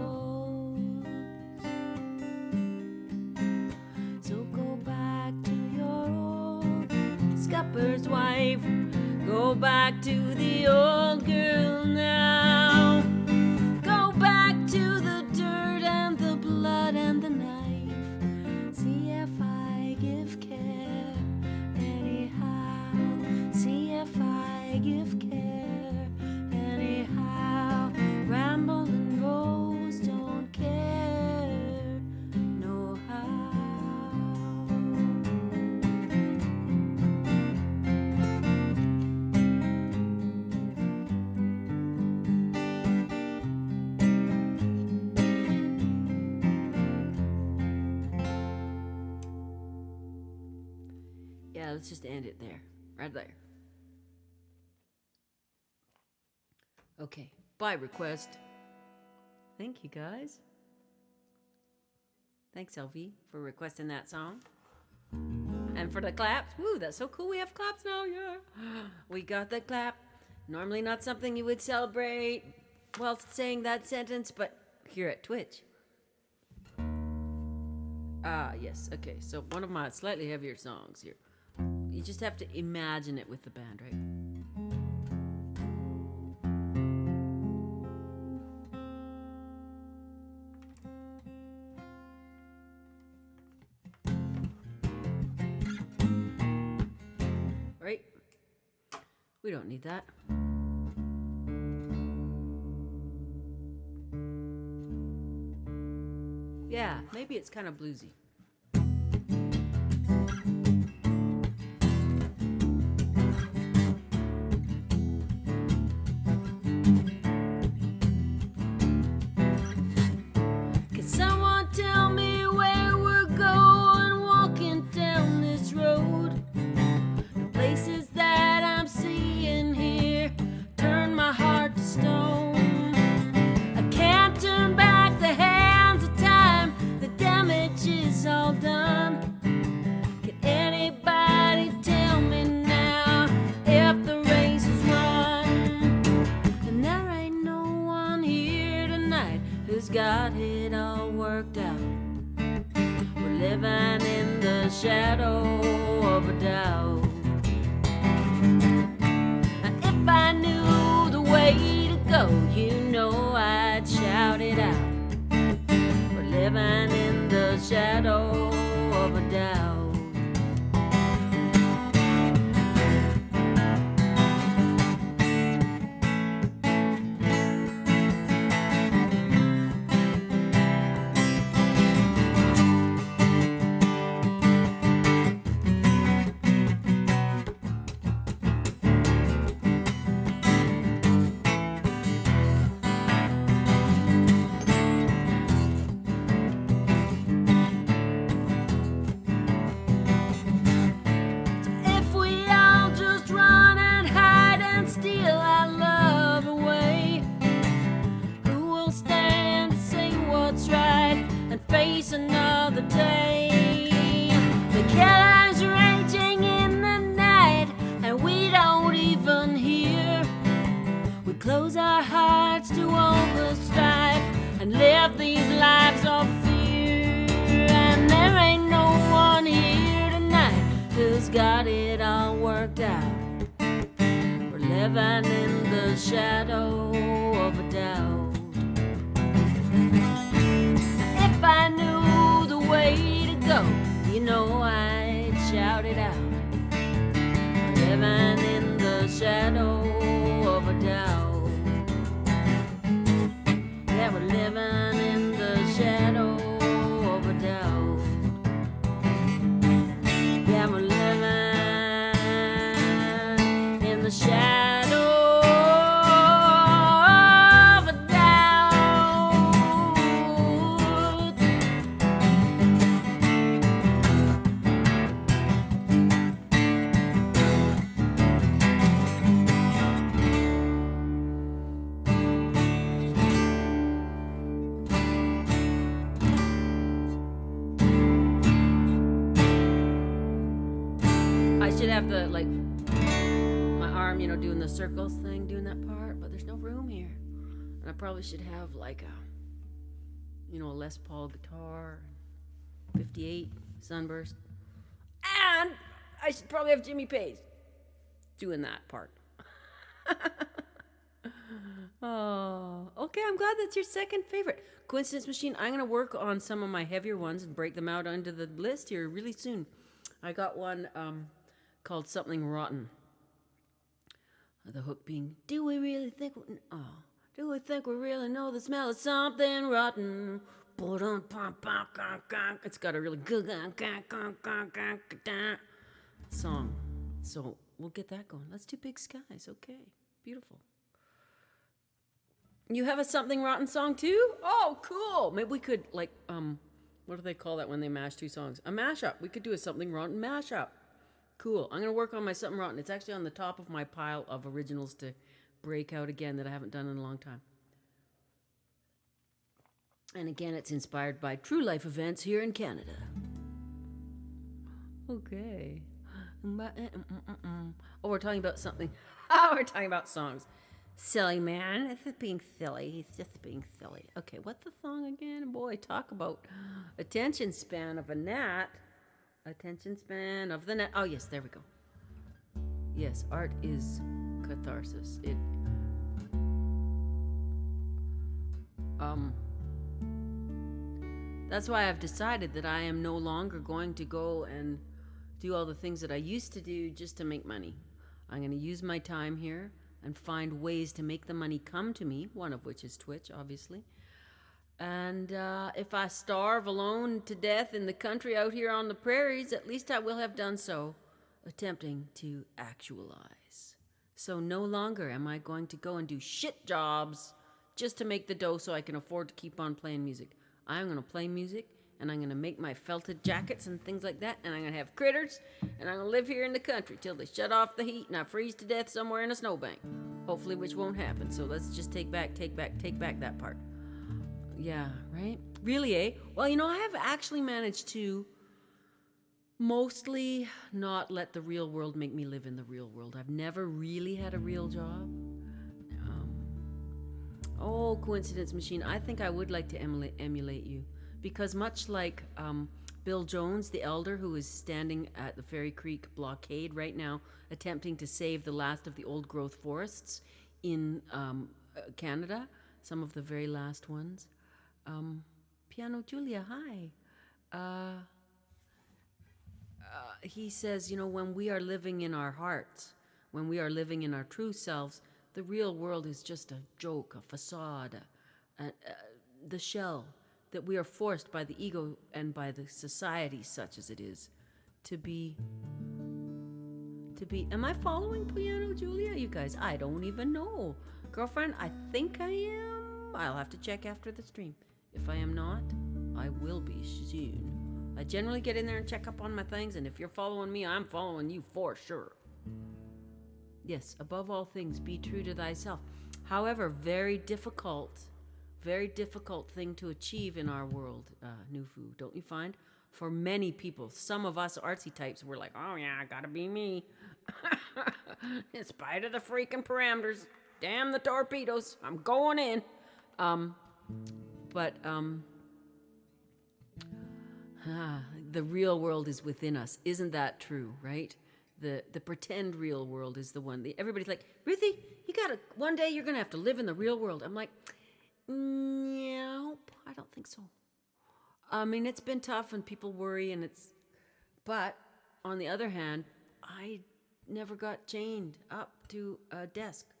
So go back to your old scupper's wife. Go back to the old girl now. Go back to the dirt and the blood and the knife. See if I give care anyhow. See if I give care anyhow. Rambling rose don't care no how. Yeah, let's just end it there. Right there. Okay. Bye, request. Thank you, guys. Thanks, LV, for requesting that song. And for the claps. Woo, that's so cool. We have claps now, yeah. We got the clap. Normally not something you would celebrate while saying that sentence, but here at Twitch. Yes. Okay, so one of my slightly heavier songs here. You just have to imagine it with the band, right? Right? We don't need that. Yeah, maybe it's kind of bluesy. Can someone tell me where we're going walking down this road? The places that I'm seeing here turn my heart to stone. I can't turn back the hands of time, the damage is all done. Can anybody tell me now if the race is run? And there ain't no one here tonight who's got it all worked out. We're living in the shadow of a doubt. And if I knew the way to go, you know I'd shout it out. We're living in the shadow of a doubt. If we all just run and hide and steal our love away, who will stand to say what's right and face another day? The killers raging in the night and we don't even hear. We close our hearts to all the strife and live these lives of fear. And there ain't no one here tonight who's got it all worked out. We're living in the shadow of a doubt. If I knew the way to go, you know I'd shout it out. We're living in the shadow of a doubt. Yeah, we're living in the shadow of a doubt. Yeah, we're living in the shadow of a doubt. I should have the, like, my arm, doing the circles thing, doing that part, but there's no room here. And I probably should have, like, a Les Paul guitar, 58, Sunburst. And I should probably have Jimmy Page doing that part. Oh, okay, I'm glad that's your second favorite. Coincidence Machine, I'm going to work on some of my heavier ones and break them out onto the list here really soon. I got one called Something Rotten. The hook being, do we really really know the smell of something rotten? It's got a really good song. So we'll get that going. Let's do Big Skies. Okay, beautiful. You have a Something Rotten song too? Oh, cool. Maybe we could, like, what do they call that when they mash two songs? A mashup. We could do a Something Rotten mashup. Cool. I'm going to work on my Something Rotten. It's actually on the top of my pile of originals to break out again that I haven't done in a long time. And again, it's inspired by true life events here in Canada. Okay. Oh, we're talking about something. Oh, we're talking about songs. Silly man. It's just being silly. He's just being silly. Okay, what's the song again? Boy, talk about attention span of a gnat. Attention span of the gnat. Oh, yes, there we go. Yes, art is catharsis. That's why I've decided that I am no longer going to go and do all the things that I used to do just to make money. I'm going to use my time here and find ways to make the money come to me, one of which is Twitch, obviously. And if I starve alone to death in the country out here on the prairies, at least I will have done so, attempting to actualize. So no longer am I going to go and do shit jobs just to make the dough so I can afford to keep on playing music. I'm going to play music, and I'm going to make my felted jackets and things like that, and I'm going to have critters, and I'm going to live here in the country till they shut off the heat and I freeze to death somewhere in a snowbank. Hopefully, which won't happen. So let's just take back that part. Yeah, right? Really, eh? Well, I have actually managed to mostly not let the real world make me live in the real world. I've never really had a real job. Coincidence machine. I think I would like to emulate you. Because much like Bill Jones, the elder, who is standing at the Fairy Creek blockade right now, attempting to save the last of the old-growth forests in Canada, some of the very last ones. Piano Julia, hi. He says, when we are living in our hearts, when we are living in our true selves, the real world is just a joke, a facade, the shell that we are forced by the ego and by the society, such as it is, to be. Am I following Piano Julia, you guys? I don't even know. Girlfriend, I think I am. I'll have to check after the stream. If I am not, I will be soon. I generally get in there and check up on my things, and if you're following me, I'm following you for sure. Yes, above all things, be true to thyself. However, very difficult thing to achieve in our world, Nufu, don't you find? For many people, some of us artsy types, we're like, oh yeah, gotta be me. In spite of the freaking parameters, damn the torpedoes, I'm going in. The real world is within us. Isn't that true, right? The pretend real world is the one. Everybody's like, Ruthie, one day you're gonna have to live in the real world. I'm like, nope, I don't think so. I mean, it's been tough and people worry but on the other hand, I never got chained up to a desk.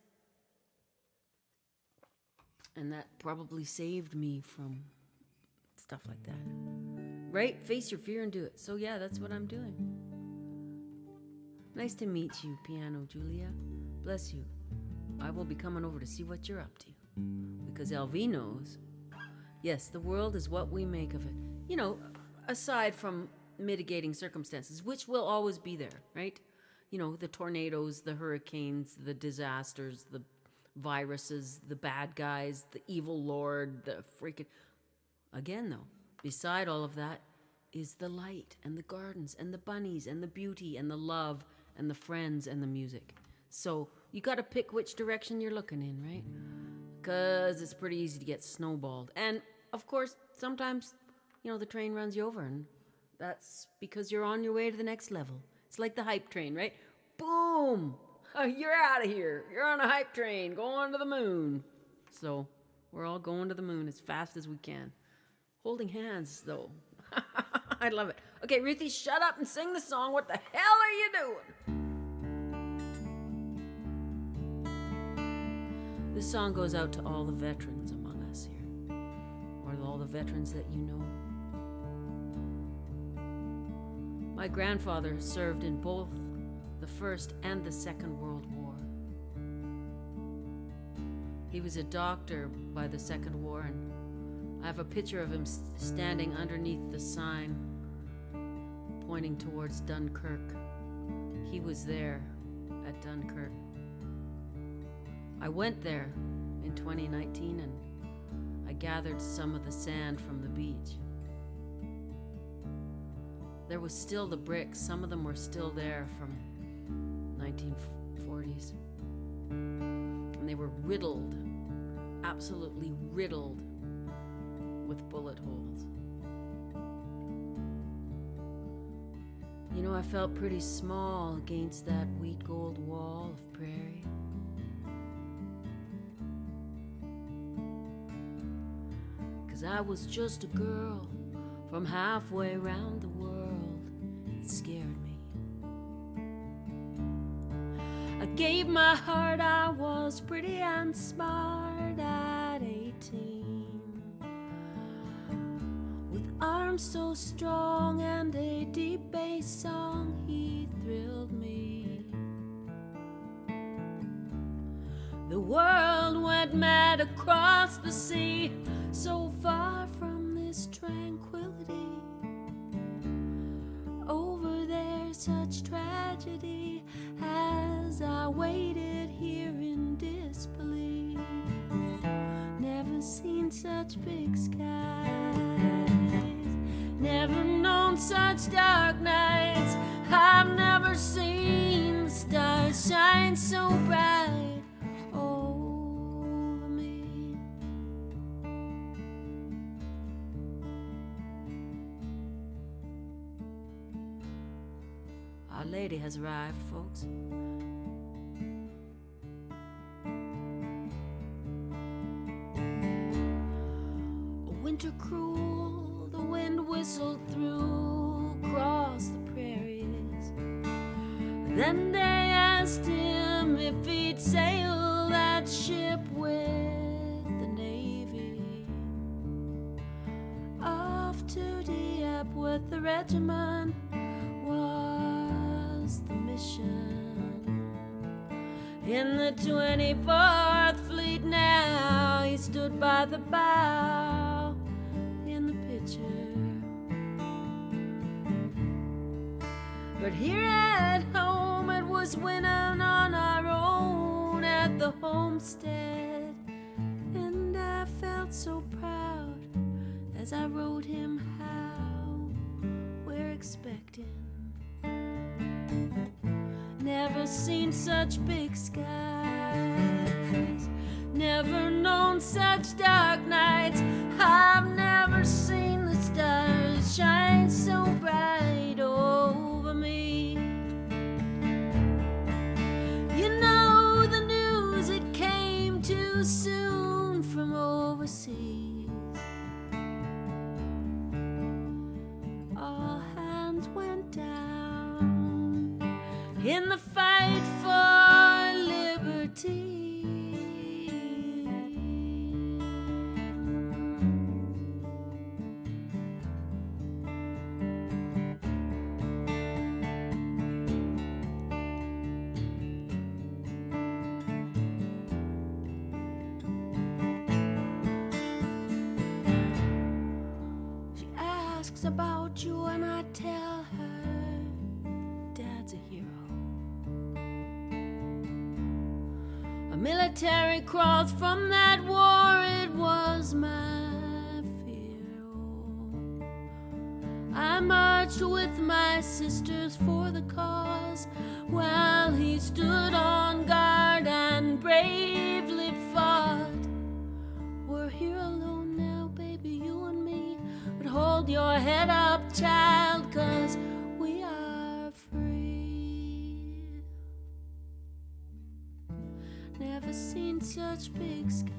And that probably saved me from stuff like that. Right? Face your fear and do it. So yeah, that's what I'm doing. Nice to meet you, Piano Julia. Bless you. I will be coming over to see what you're up to. Because LV knows, yes, the world is what we make of it. Aside from mitigating circumstances, which will always be there, right? The tornadoes, the hurricanes, the disasters, the viruses, the bad guys, the evil lord, the freaking... Again, though, beside all of that is the light and the gardens and the bunnies and the beauty and the love and the friends and the music. So you got to pick which direction you're looking in, right? Because it's pretty easy to get snowballed. And, of course, sometimes, the train runs you over, and that's because you're on your way to the next level. It's like the hype train, right? Boom! You're out of here. You're on a hype train going to the moon. So we're all going to the moon as fast as we can. Holding hands, though. I love it. Okay, Ruthie, shut up and sing the song. What the hell are you doing? This song goes out to all the veterans among us here, or all the veterans that you know. My grandfather served in both the First and the Second World War. He was a doctor by the Second War, and I have a picture of him standing underneath the sign pointing towards Dunkirk. He was there at Dunkirk. I went there in 2019 and I gathered some of the sand from the beach. There was still the bricks. Some of them were still there from 1940s. And they were riddled, absolutely riddled with bullet holes. You know, I felt pretty small against that wheat gold wall of prairie. 'Cause I was just a girl from halfway around the world. It scared me. I gave my heart, I was pretty and smart at 18. With arms so strong and a deep bass song, he thrilled me. The world went mad across the sea, so far from this tranquility. Over there, such tragedy, as I waited here in disbelief. Never seen such big skies, never known such dark nights. I've never seen the stars shine so bright over me. Our Lady has arrived, folks. A winter cruel, the wind whistled through across the prairies. Then they asked him if he'd sail that ship with the Navy. Off to Dieppe with the regiment was the mission. In the 24th Fleet now, he stood by the bow in the picture. But here at home it was winning on our own at the homestead. And I felt so proud as I wrote him how we're expecting. Never seen such big skies, never known such dark nights. I've never seen the stars shine so bright over me. You know the news, it came too soon from overseas. All hands went down in the fight for liberty. She asks about you and I tell her Dad's a hero. A military cross from that war, it was my fear. I marched with my sisters for the cause while he stood on guard and bravely fought. We're here alone now, baby, you and me, but hold your head up, child, 'cause we are free. Never seen such big skies,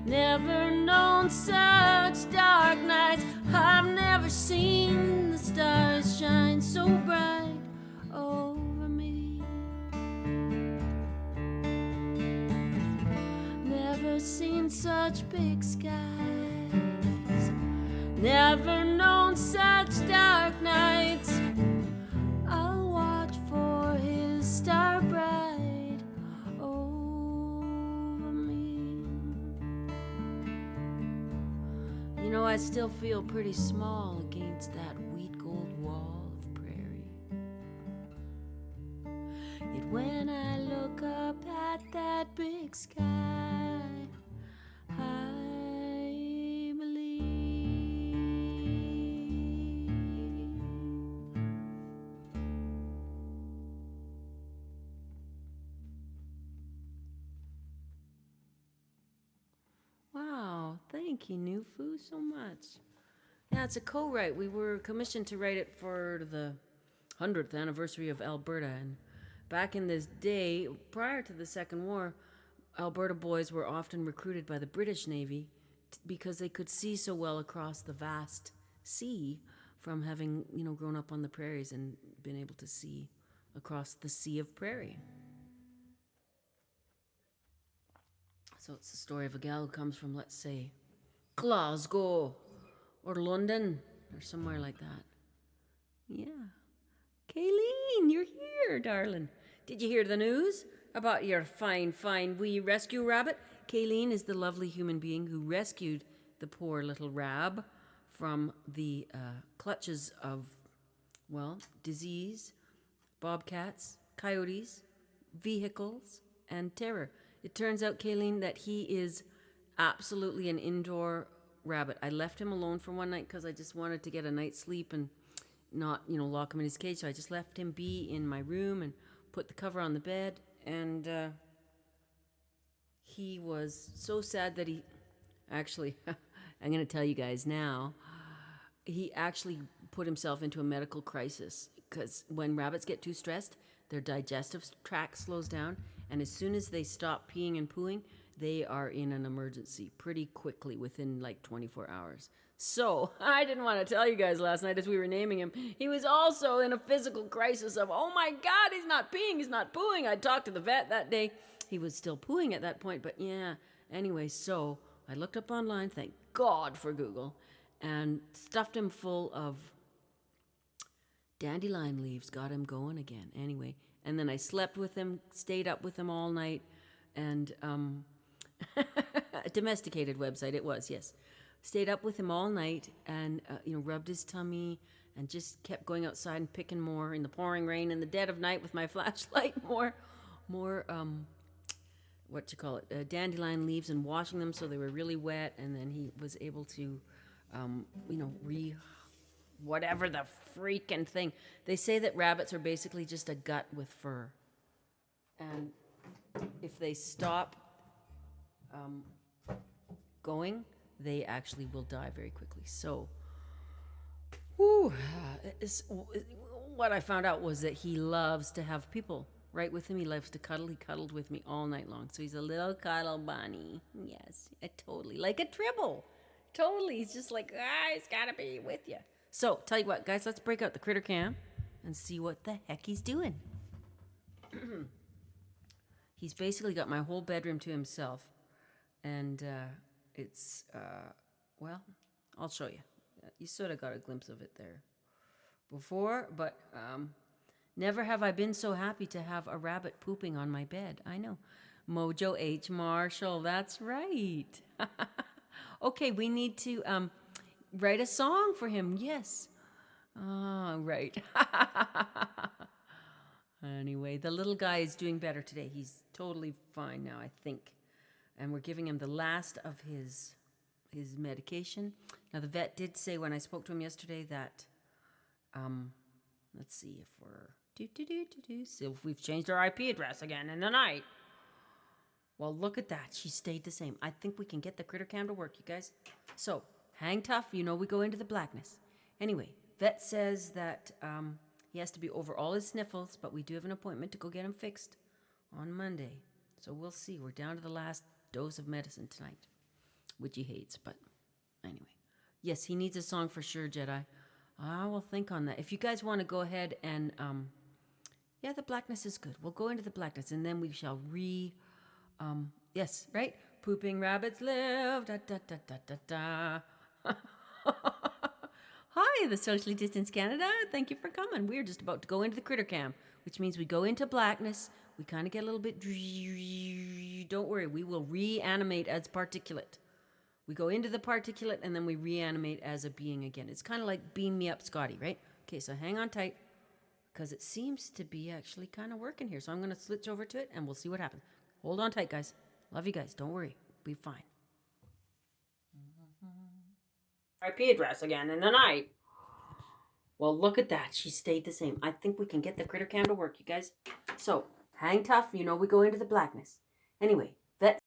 never known such dark nights. I've never seen the stars shine so bright over me. Never seen such big skies, never known such dark nights. I'll watch for his star bright over me. You know, I still feel pretty small against that wheat gold wall of prairie. Yet when I look up at that big sky, I believe. Wow, thank you, Nufu, so much. Yeah, it's a co-write. We were commissioned to write it for the 100th anniversary of Alberta. And back in this day, prior to the Second War, Alberta boys were often recruited by the British Navy because they could see so well across the vast sea from having, grown up on the prairies and been able to see across the sea of prairie. So it's the story of a gal who comes from, let's say, Glasgow or London or somewhere like that. Yeah. Kayleen, you're here, darling. Did you hear the news about your fine, fine wee rescue rabbit? Kayleen is the lovely human being who rescued the poor little rab from the clutches of, disease, bobcats, coyotes, vehicles, and terror. It turns out, Kayleen, that he is absolutely an indoor rabbit. I left him alone for one night because I just wanted to get a night's sleep and not, lock him in his cage. So I just left him be in my room and put the cover on the bed. And he was so sad that he actually, I'm going to tell you guys now, he actually put himself into a medical crisis because when rabbits get too stressed, their digestive tract slows down. And as soon as they stop peeing and pooing, they are in an emergency pretty quickly within like 24 hours. So I didn't want to tell you guys last night as we were naming him. He was also in a physical crisis of, oh my God, he's not peeing, he's not pooing. I talked to the vet that day. He was still pooing at that point, but yeah. Anyway, so I looked up online, thank God for Google, and stuffed him full of dandelion leaves, got him going again. Anyway, and then I slept with him, stayed up with him all night, and a domesticated website it was, yes. Stayed up with him all night and, rubbed his tummy and just kept going outside and picking more in the pouring rain in the dead of night with my flashlight, more, dandelion leaves and washing them so they were really wet. And then he was able to, whatever the freaking thing. They say that rabbits are basically just a gut with fur. And if they stop going, they actually will die very quickly. So, what I found out was that he loves to have people right with him. He loves to cuddle. He cuddled with me all night long. So he's a little cuddle bunny. Yes, totally. Like a tribble. Totally. He's just like, he's got to be with you. So, tell you what, guys, let's break out the critter cam and see what the heck he's doing. He's basically got my whole bedroom to himself. And it's, I'll show you. You sort of got a glimpse of it there before, but never have I been so happy to have a rabbit pooping on my bed. I know. Mojo H. Marshall, that's right. Okay, we need to write a song for him. Yes. Right. Anyway, the little guy is doing better today. He's totally fine now, I think. And we're giving him the last of his medication. Now, the vet did say when I spoke to him yesterday that, let's see if we're, see if we've changed our IP address again in the night. Well, look at that. She stayed the same. I think we can get the critter cam to work, you guys. So, hang tough. We go into the blackness. Anyway, vet says that he has to be over all his sniffles, but we do have an appointment to go get him fixed on Monday. So we'll see. We're down to the last dose of medicine tonight, which he hates, but anyway. Yes, he needs a song for sure, Jedi. I will think on that. If you guys want to go ahead and, the blackness is good. We'll go into the blackness, and then we shall yes, right? Pooping rabbits live, da da da da da da. Hi, the Socially Distanced Canada. Thank you for coming. We're just about to go into the critter cam, which means we go into blackness. We kind of get a little bit... Don't worry, we will reanimate as particulate. We go into the particulate, and then we reanimate as a being again. It's kind of like Beam Me Up, Scotty, right? Okay, so hang on tight. because it seems to be actually kind of working here. So I'm going to switch over to it and we'll see what happens. Hold on tight, guys. Love you guys. Don't worry. We'll be fine. IP address again in the night. Well, look at that. She stayed the same. I think we can get the critter cam to work, you guys. So, hang tough. You know we go into the blackness. Anyway, vet.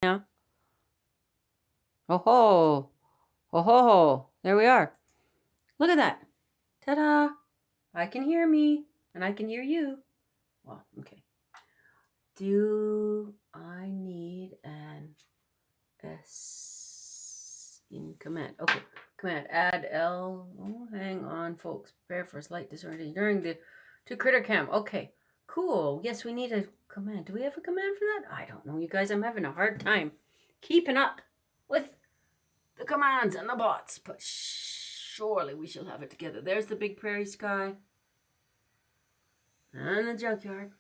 Now. Oh ho. Oh ho. There we are. Look at that. Ta-da. I can hear me. And I can hear you. Well, okay. Do I need an S in command? Okay, command add L. Oh, hang on, folks. Prepare for a slight disorientation during the to critter cam. Okay, cool. Yes, we need a command. Do we have a command for that? I don't know, you guys. I'm having a hard time keeping up with the commands and the bots, but surely we shall have it together. There's the big prairie sky and the junkyard.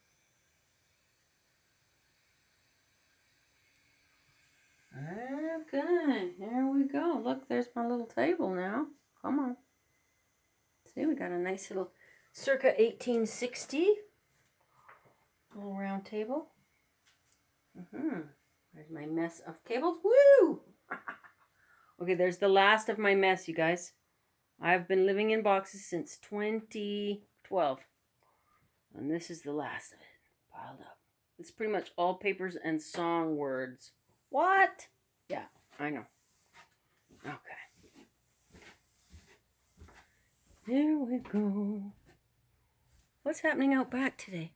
Okay, here we go. Look, there's my little table now. Come on. See, we got a nice little circa 1860 little round table. There's my mess of cables. Woo! Okay, there's the last of my mess, you guys. I've been living in boxes since 2012. And this is the last of it, piled up. It's pretty much all papers and song words. What? Yeah, I know. Okay. There we go. What's happening out back today?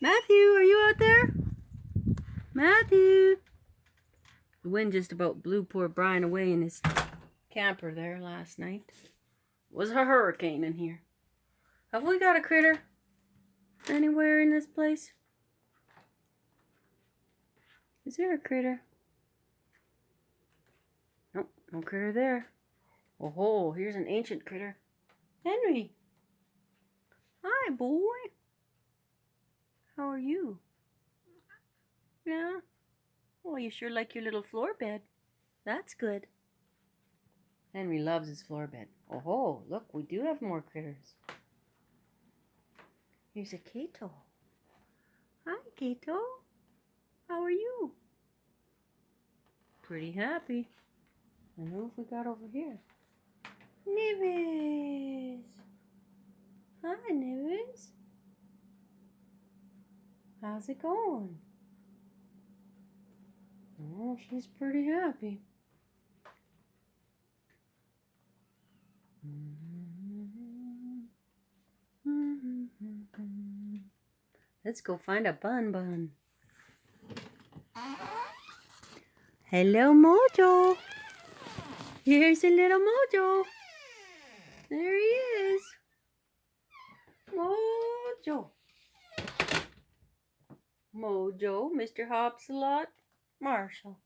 Matthew, are you out there? Matthew! The wind just about blew poor Brian away in his camper there last night. It was a hurricane in here. Have we got a critter anywhere in this place? Is there a critter? Nope, no critter there. Oh ho, here's an ancient critter. Henry. Hi, boy. How are you? Yeah? Oh, you sure like your little floor bed. That's good. Henry loves his floor bed. Oh ho, look, we do have more critters. Here's a Kato. Hi, Kato. How are you? Pretty happy. And who have we got over here? Nivis. Hi, Nivis. How's it going? Oh, she's pretty happy. Let's go find a bun. Hello, Mojo. Here's a little Mojo. There he is. Mojo. Mojo, Mr. Hopsalot, Marshall.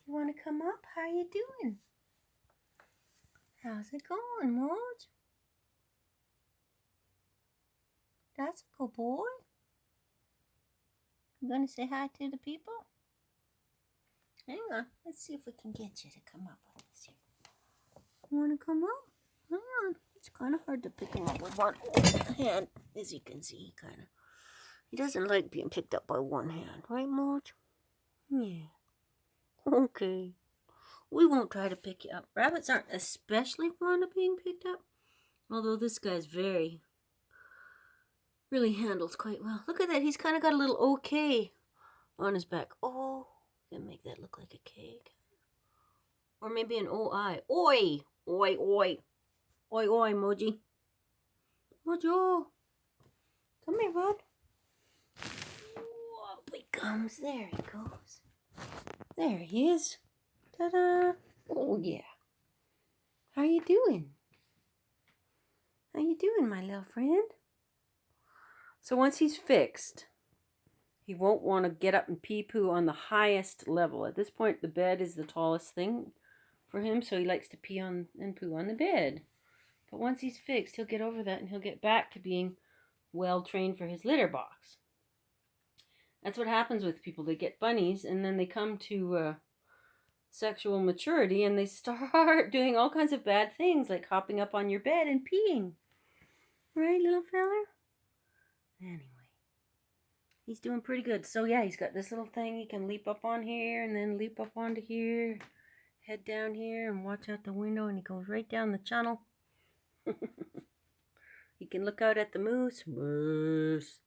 You want to come up? How you doing? How's it going, Moj? That's a good boy. You gonna say hi to the people? Hang on. Let's see if we can get you to come up with us here. You want to come up? Hang on. It's kind of hard to pick him up with one hand. As you can see, he doesn't like being picked up by one hand. Right, Moj? Yeah. Okay. We won't try to pick you up. Rabbits aren't especially fond of being picked up. Although this guy's really handles quite well. Look at that. He's kind of got a little OK on his back. Oh, gonna make that look like a K. Or maybe an O-I. Oi! Oi, oi. Oi, oi, Moji. Mojo. Come here, bud. Up he comes. There he goes. There he is. Ta-da. Oh, yeah. How you doing? How you doing, my little friend? So once he's fixed, he won't want to get up and pee-poo on the highest level. At this point, the bed is the tallest thing for him, so he likes to pee on and poo on the bed. But once he's fixed, he'll get over that and he'll get back to being well trained for his litter box. That's what happens with people. They get bunnies and then they come to sexual maturity and they start doing all kinds of bad things like hopping up on your bed and peeing. Right, little feller? Anyway, he's doing pretty good. So yeah, he's got this little thing. He can leap up on here and then leap up onto here, head down here and watch out the window, and he goes right down the channel. He can look out at the moose. Moose.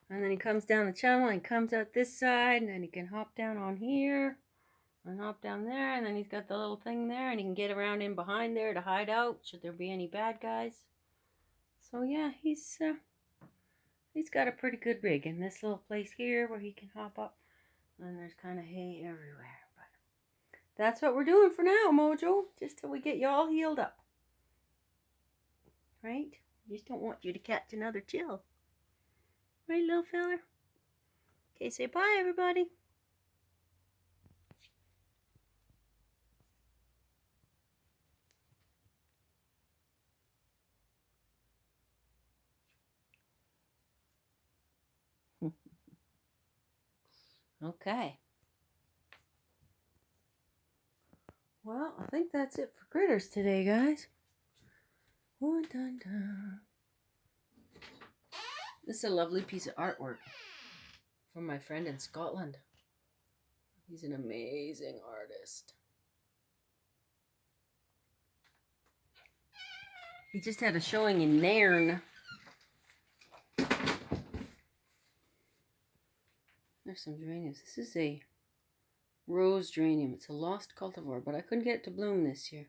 And then he comes down the channel and comes out this side, and then he can hop down on here and hop down there, and then he's got the little thing there, and he can get around in behind there to hide out should there be any bad guys. So yeah, he's got a pretty good rig in this little place here where he can hop up, and there's kind of hay everywhere. But that's what we're doing for now, Mojo, just till we get you all healed up. Right? Just don't want you to catch another chill. Right, little feller? Okay, say bye, everybody. Okay. Well, I think that's it for critters today, guys. Dun, dun, dun. This is a lovely piece of artwork from my friend in Scotland. He's an amazing artist. He just had a showing in Nairn. There's some geraniums. This is a rose geranium. It's a lost cultivar, but I couldn't get it to bloom this year.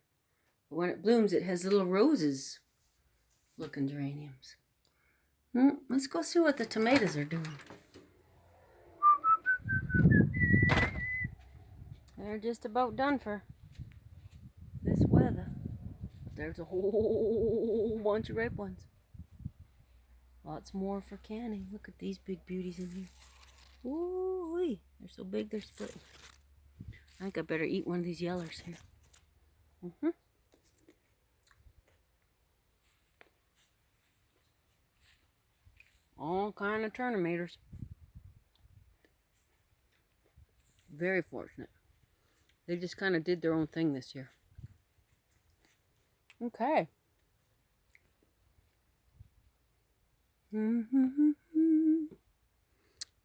But when it blooms, it has little roses looking geraniums. Let's go see what the tomatoes are doing. They're just about done for this weather. There's a whole bunch of ripe ones. Lots more for canning. Look at these big beauties in here. Ooh-wee. They're so big they're splitting. I think I better eat one of these yellers here. All kind of terminators. Very fortunate. They just kind of did their own thing this year. Okay.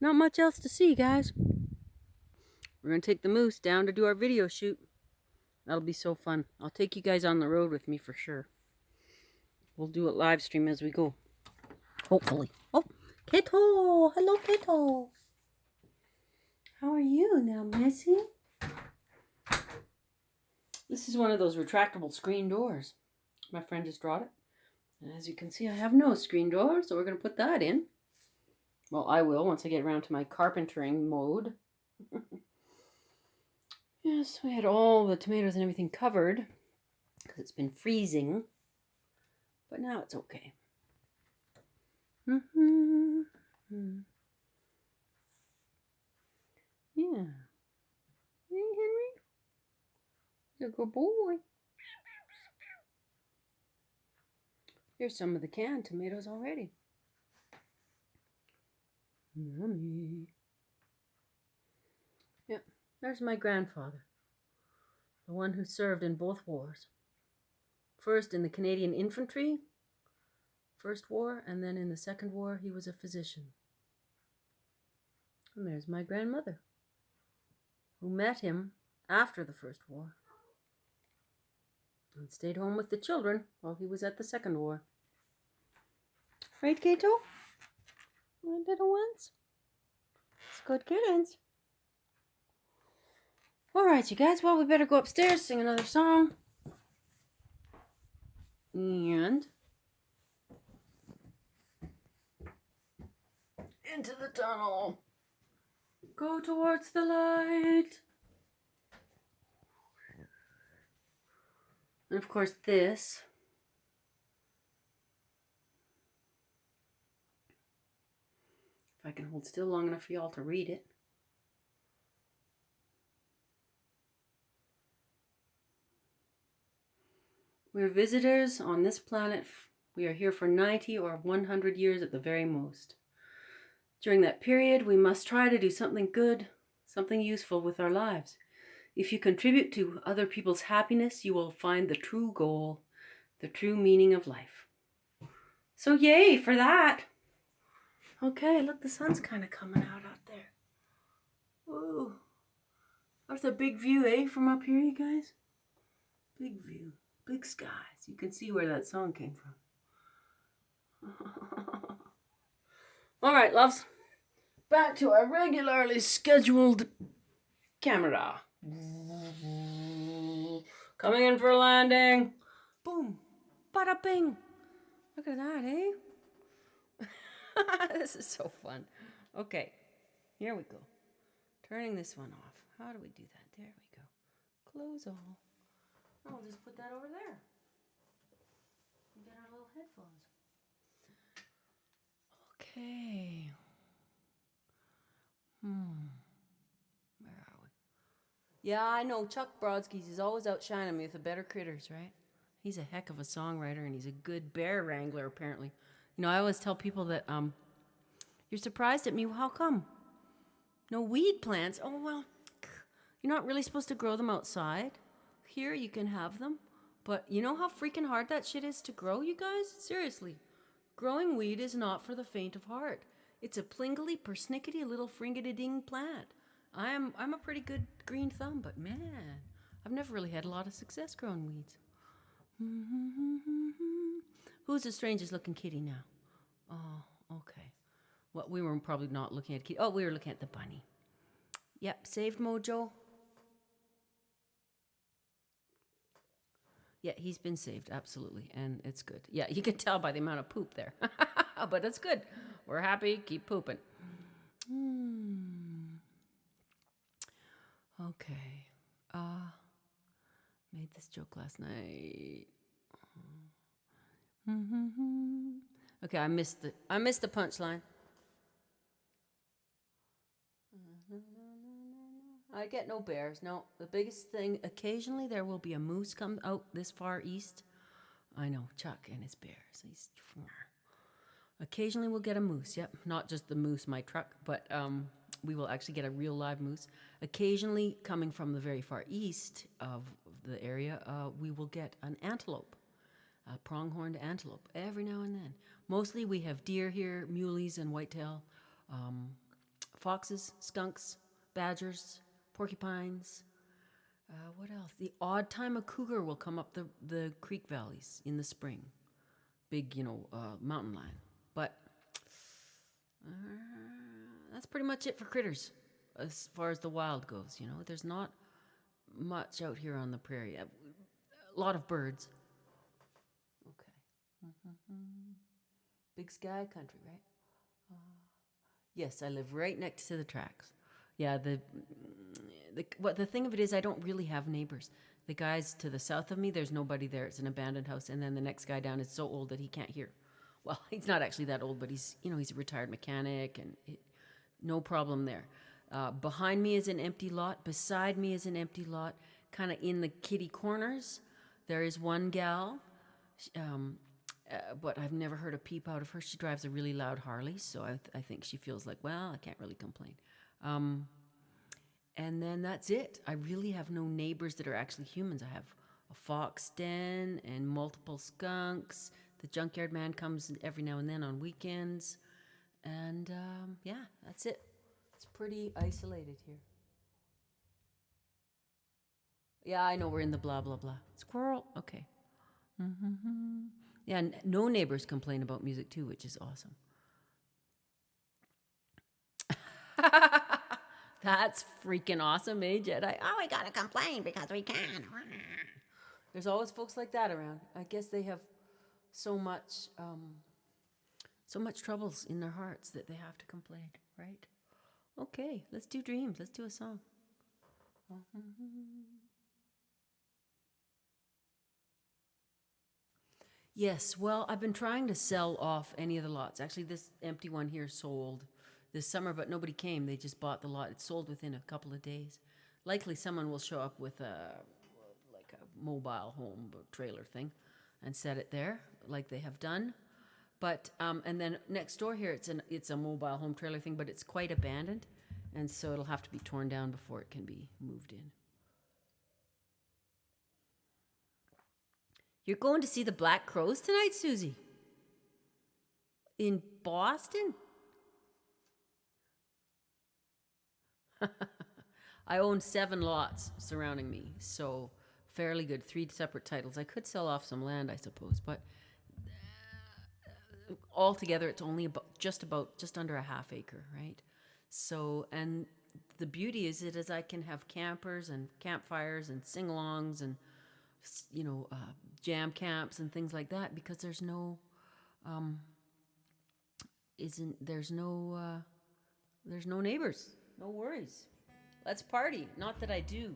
Not much else to see, guys. We're going to take the moose down to do our video shoot. That'll be so fun. I'll take you guys on the road with me for sure. We'll do it live stream as we go. Hopefully. Oh, Kato! Hello, Kato! How are you now, Missy? This is one of those retractable screen doors. My friend just brought it. And as you can see, I have no screen door, so we're going to put that in. Well, I will once I get around to my carpentering mode. Yes, we had all the tomatoes and everything covered because it's been freezing. But now it's okay. Yeah. Hey, Henry. You're a good boy. Here's some of the canned tomatoes already. Yummy. Yep, there's my grandfather. The one who served in both wars. First in the Canadian Infantry, First War, and then in the Second War, he was a physician. And there's my grandmother, who met him after the First War and stayed home with the children while he was at the Second War. Right, Kato? My little ones? It's good kittens. Alright, you guys, well, we better go upstairs, sing another song. And into the tunnel. Go towards the light. And of course this. If I can hold still long enough for y'all to read it. We are visitors on this planet. We are here for 90 or 100 years at the very most. During that period, we must try to do something good, something useful with our lives. If you contribute to other people's happiness, you will find the true goal, the true meaning of life. So, yay for that. Okay, look, the sun's kind of coming out there. Whoa. That's a big view, eh, from up here, you guys? Big view, big skies. You can see where that song came from. All right, loves. Back to our regularly scheduled camera. Coming in for a landing. Boom. Bada bing. Look at that, eh? This is so fun. Okay, here we go. Turning this one off. How do we do that? There we go. Close all. I'll just put that over there. And get our little headphones. Okay. Where are we? Yeah, I know. Chuck Brodsky's is always outshining me with the better critters, right? He's a heck of a songwriter, and he's a good bear wrangler, apparently. You know, I always tell people that you're surprised at me. Well, how come? No weed plants? Oh, well, you're not really supposed to grow them outside. Here, you can have them. But you know how freaking hard that shit is to grow, you guys? Seriously. Growing weed is not for the faint of heart. It's a plingly, persnickety little fringadiding plant. I'm a pretty good green thumb, but man, I've never really had a lot of success growing weeds. Who's the strangest looking kitty now? Oh, okay. Well, we were probably not looking at kitty. Oh, we were looking at the bunny. Yep, saved Mojo. Yeah, he's been saved, absolutely, and it's good. Yeah, you can tell by the amount of poop there, but it's good. We're happy. Keep pooping. Okay. Made this joke last night. Okay, I missed the punchline. I get no bears. No, the biggest thing. Occasionally there will be a moose come out this far east. I know Chuck and his bears. Occasionally we'll get a moose. Yep, not just the moose my truck, but we will actually get a real live moose. Occasionally, coming from the very far east of the area, we will get an antelope, a pronghorned antelope, every now and then. Mostly we have deer here, muleys and whitetail, foxes, skunks, badgers, porcupines. What else? The odd time a cougar will come up the creek valleys in the spring. Big, mountain lion. But that's pretty much it for critters as far as the wild goes. There's not much out here on the prairie. A lot of birds. Okay. Big sky country, right? Yes, I live right next to the tracks. Yeah, the thing of it is, I don't really have neighbors. The guys to the south of me, there's nobody there. It's an abandoned house, and then the next guy down is so old that he can't hear. Well, he's not actually that old, but he's a retired mechanic, and no problem there. Behind me is an empty lot. Beside me is an empty lot. Kind of in the kitty corners, there is one gal. But I've never heard a peep out of her. She drives a really loud Harley, so I think she feels like, well, I can't really complain. And then that's it. I really have no neighbors that are actually humans. I have a fox den and multiple skunks. The junkyard man comes every now and then on weekends. And yeah, that's it. It's pretty isolated here. Yeah, I know we're in the blah, blah, blah. Squirrel. Okay. Yeah, no neighbors complain about music too, which is awesome. That's freaking awesome, eh, Jedi? Oh, we gotta complain because we can. There's always folks like that around. I guess they have so much troubles in their hearts that they have to complain, right? Okay, let's do dreams. Let's do a song. Yes, well, I've been trying to sell off any of the lots. Actually, this empty one here sold this summer, but nobody came. They just bought the lot. It sold within a couple of days. Likely someone will show up with a mobile home trailer thing and set it there like they have done. But and then next door here, it's a mobile home trailer thing, but it's quite abandoned, and so it'll have to be torn down before it can be moved in. You're going to see the Black Crows tonight, Susie? In Boston? I own 7 lots surrounding me, so fairly good. 3 separate titles. I could sell off some land, I suppose, but altogether it's only just under a half acre, right? So, and the beauty is I can have campers and campfires and sing-alongs and jam camps and things like that, because there's no neighbors, no worries. Let's party. Not that I do.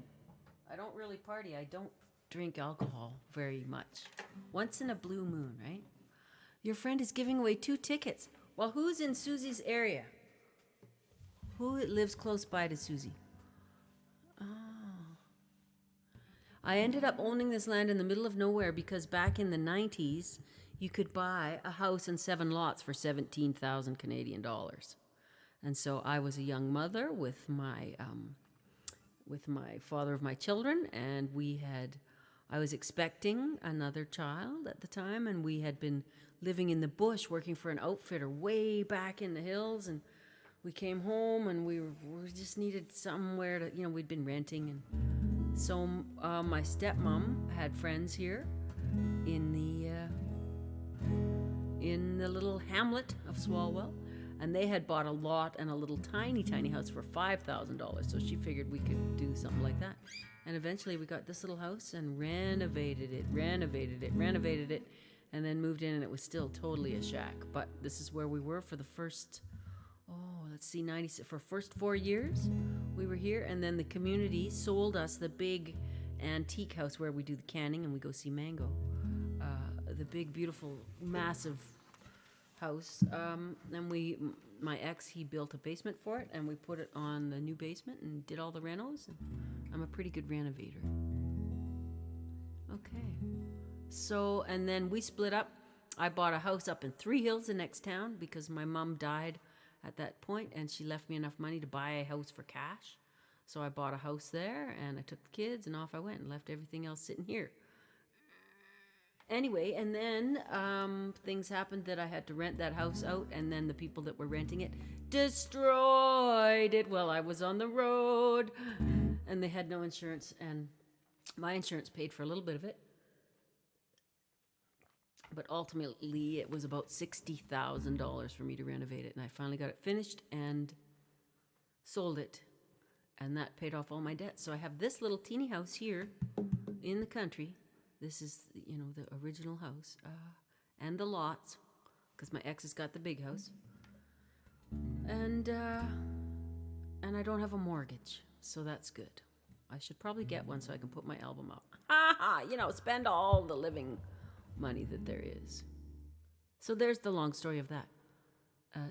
I don't really party. I don't drink alcohol very much. Once in a blue moon, right? Your friend is giving away 2 tickets. Well, who's in Susie's area? Who lives close by to Susie? I ended up owning this land in the middle of nowhere because back in the 90s, you could buy a house and 7 lots for 17,000 Canadian dollars. And so I was a young mother with my father of my children, and I was expecting another child at the time, and we had been living in the bush working for an outfitter way back in the hills, and we came home and we just needed somewhere to, we'd been renting, and so my stepmom had friends here in the little hamlet of Swalwell, and they had bought a lot and a little tiny house for $5,000. So she figured we could do something like that. And eventually we got this little house and renovated it, and then moved in, and it was still totally a shack. But this is where we were for the first, for first 4 years we were here. And then the community sold us the big antique house where we do the canning and we go see Mango. The big, beautiful, massive house. And my ex, he built a basement for it, and we put it on the new basement and did all the renos. I'm a pretty good renovator. Okay. So, and then we split up. I bought a house up in Three Hills, the next town, because my mom died at that point, and she left me enough money to buy a house for cash. So I bought a house there, and I took the kids, and off I went and left everything else sitting here. Anyway, and then things happened that I had to rent that house out, and then the people that were renting it destroyed it while I was on the road, and they had no insurance, and my insurance paid for a little bit of it, but ultimately it was about $60,000 for me to renovate it, and I finally got it finished and sold it, and that paid off all my debts. So I have this little teeny house here in the country. This is, the original house, and the lots, because my ex has got the big house, and I don't have a mortgage, so that's good. I should probably get one so I can put my album out. Spend all the living money that there is. So there's the long story of that.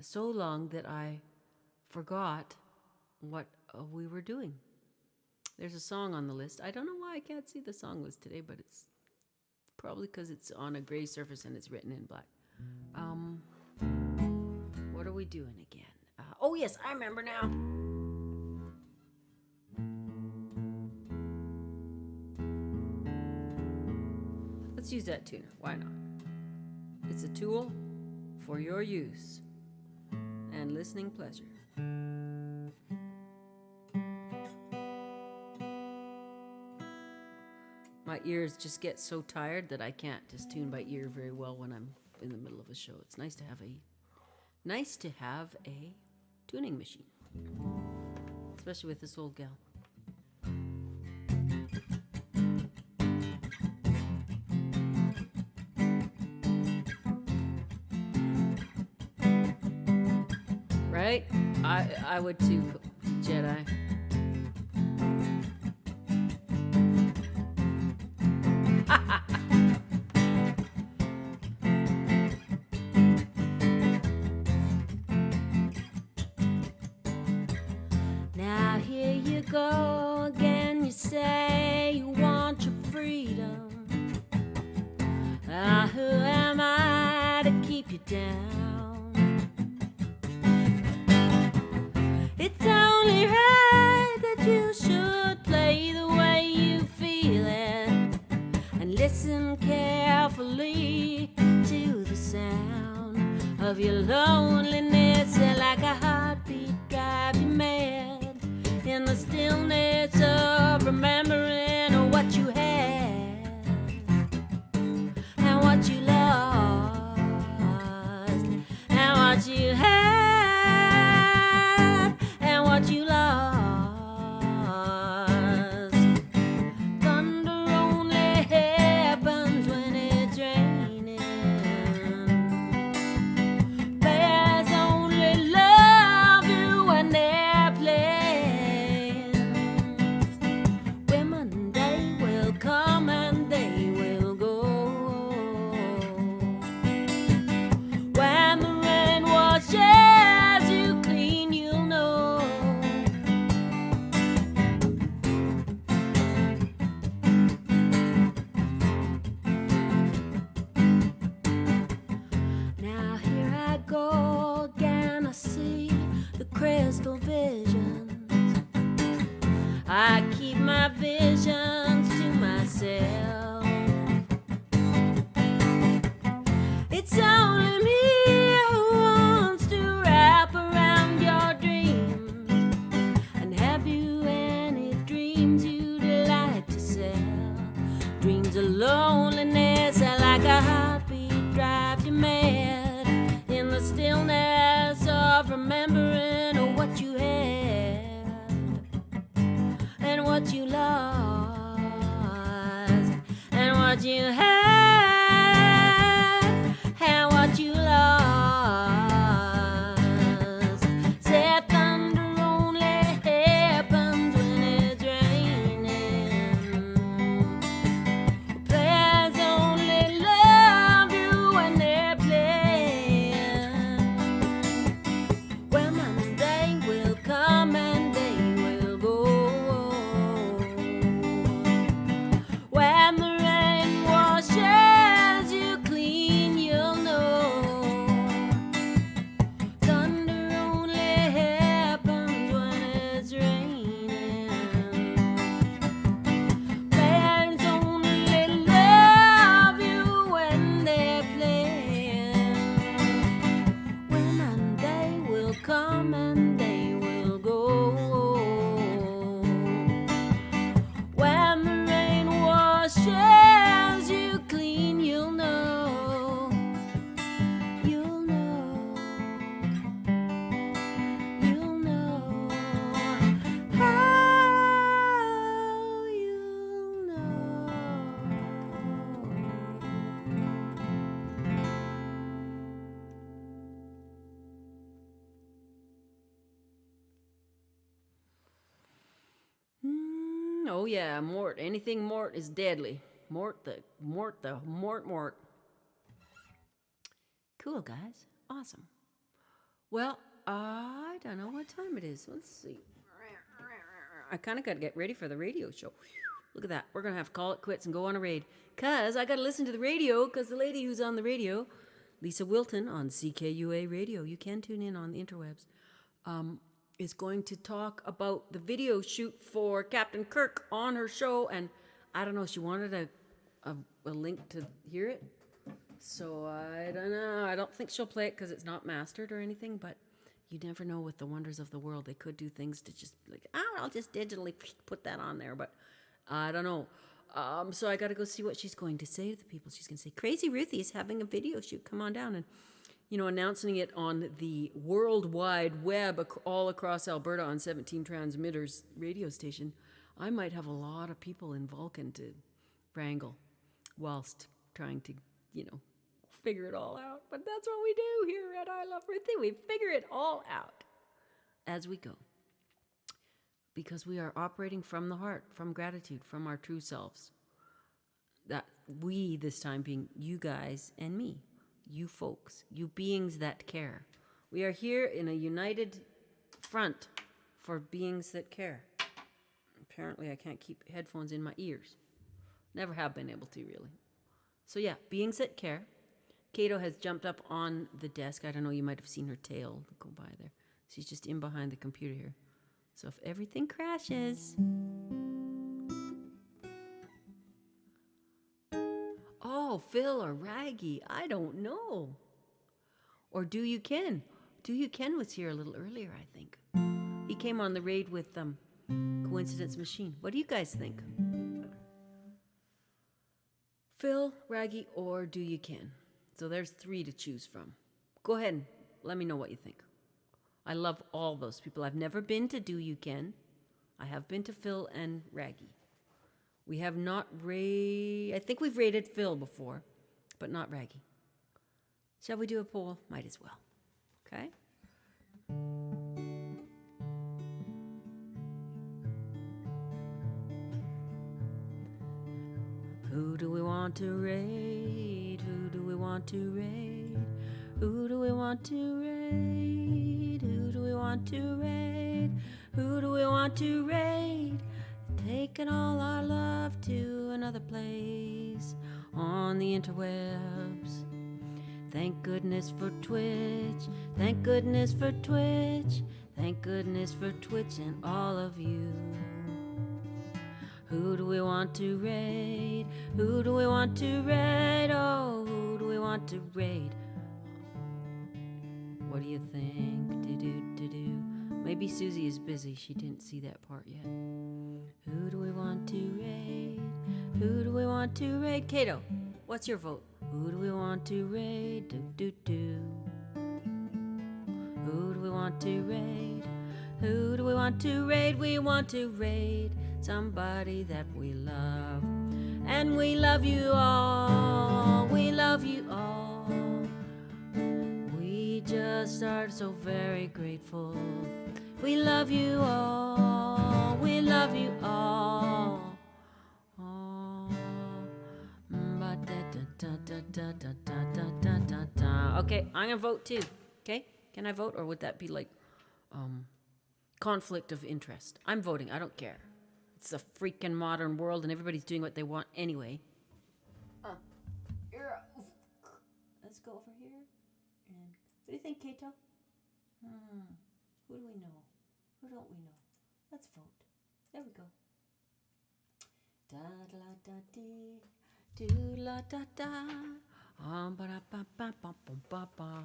So long that I forgot what we were doing. There's a song on the list. I don't know why I can't see the song list today, but it's probably because it's on a gray surface and it's written in black. What are we doing again? Oh, yes, I remember now. Let's use that tuner. Why not? It's a tool for your use and listening pleasure. My ears just get so tired that I can't just tune by ear very well when I'm in the middle of a show. It's nice to have a tuning machine, especially with this old gal. Right? I would too, Jedi. Now here you go again, you say you want your freedom. Who am I to keep you down? of your loneliness, like a heartbeat drive you mad. In the stillness of remembering what you had and what you lost and what you had and what you lost. Thunder only happens when it's raining. Bears only love you when they're playing. Women, they will come and they will go. When the rain washes you clean, you'll know. Now here I go again, I see the crystal visions. I keep my visions to myself. It's only me who wants to wrap around your dreams. And have you any dreams you'd like to sell? Dreams of loneliness are like a heartbeat drive you mad. In the stillness of remembering what you had and what you lost and what you had and what you lost. Said thunder only happens when it's raining. Players only love you when they're playing. Women, they will come and they will go. When the rain washes you clean, you'll know. Thunder only happens when it's raining. Players only love you when they're playing. Women, they will come and they will go. When the rain washes you clean, you'll know. You'll know. You'll know. How you'll know. Oh yeah, Mort. Anything Mort is deadly. Mort. Cool, guys. Awesome. Well, I don't know what time it is. Let's see. I kind of got to get ready for the radio show. Look at that. We're going to have to call it quits and go on a raid. Because I got to listen to the radio, because the lady who's on the radio, Lisa Wilton on CKUA Radio, you can tune in on the interwebs, is going to talk about the video shoot for Captain Kirk on her show. And I don't know, she wanted a link to hear it. So I don't know. I don't think she'll play it because it's not mastered or anything, but you never know with the wonders of the world. They could do things to just like, I'll just digitally put that on there, but I don't know. So I got to go see what she's going to say to the people. She's going to say, Crazy Ruthie is having a video shoot. Come on down. And, announcing it on the World Wide Web all across Alberta on 17 transmitters radio station. I might have a lot of people in Vulcan to wrangle whilst trying to, figure it all out. But that's what we do here at I Love Ruthie. We figure it all out as we go. Because we are operating from the heart, from gratitude, from our true selves. That we, this time being you guys and me, you folks, you beings that care. We are here in a united front for beings that care. Apparently I can't keep headphones in my ears. Never have been able to, really. So yeah, beings that care. Kato has jumped up on the desk. I don't know, you might have seen her tail go by there. She's just in behind the computer here. So if everything crashes... Oh, Phil or Raggy, I don't know. Or Do You Ken? Do You Ken was here a little earlier, I think. He came on the raid with Coincidence Machine. What do you guys think? Phil, Raggy, or Do You Ken? So there's 3 to choose from. Go ahead and let me know what you think. I love all those people. I've never been to Do You Ken. I have been to Phil and Raggy. We have not I think we've rated Phil before, but not Raggy. Shall we do a poll? Might as well. Okay? Who do we want to raid? Who do we want to raid? Who do we want to raid? Who do we want to raid? Who do we want to raid? Taking all our love to another place on the interwebs. Thank goodness for Twitch. Thank goodness for Twitch. Thank goodness for Twitch and all of you. Who do we want to raid? Who do we want to raid? Oh, who do we want to raid? What do you think? Do. Maybe Susie is busy. She didn't see that part yet. Who do we want to raid? Who do we want to raid? Kato, what's your vote? Who do we want to raid? Do. Who do we want to raid? Who do we want to raid? We want to raid somebody that we love. And we love you all. We love you all. We just are so very grateful. We love you all. We love you all. Okay, I'm gonna vote too. Okay, can I vote, or would that be like conflict of interest? I'm voting. I don't care. It's a freaking modern world, and everybody's doing what they want anyway. Let's go over here. And what do you think, Kato? Who do we know? Who don't we know? Let's vote. There we go. Da da da dee, do la da da. Ba da ba ba ba ba ba.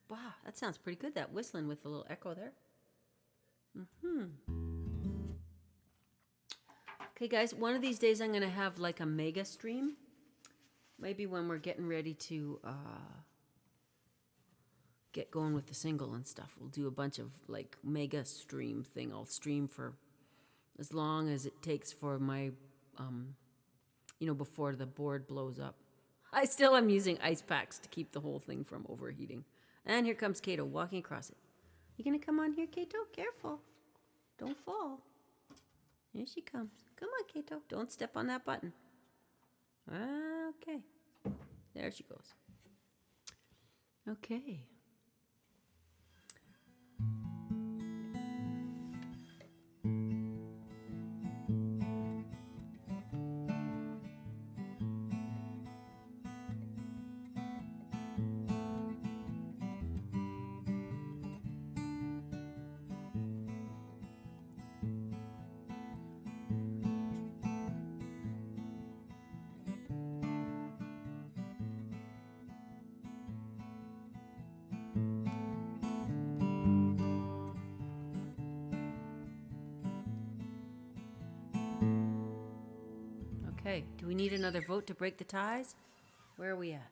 Wow, that sounds pretty good. That whistling with a little echo there. Okay, guys, one of these days I'm going to have like a mega stream. Maybe when we're getting ready to get going with the single and stuff. We'll do a bunch of like mega stream thing. I'll stream for as long as it takes for my, before the board blows up. I still am using ice packs to keep the whole thing from overheating. And here comes Kato walking across it. You gonna come on here, Kato? Careful. Don't fall. Here she comes. Come on, Kato. Don't step on that button. Okay. There she goes. Okay. Okay, do we need another vote to break the ties? Where are we at?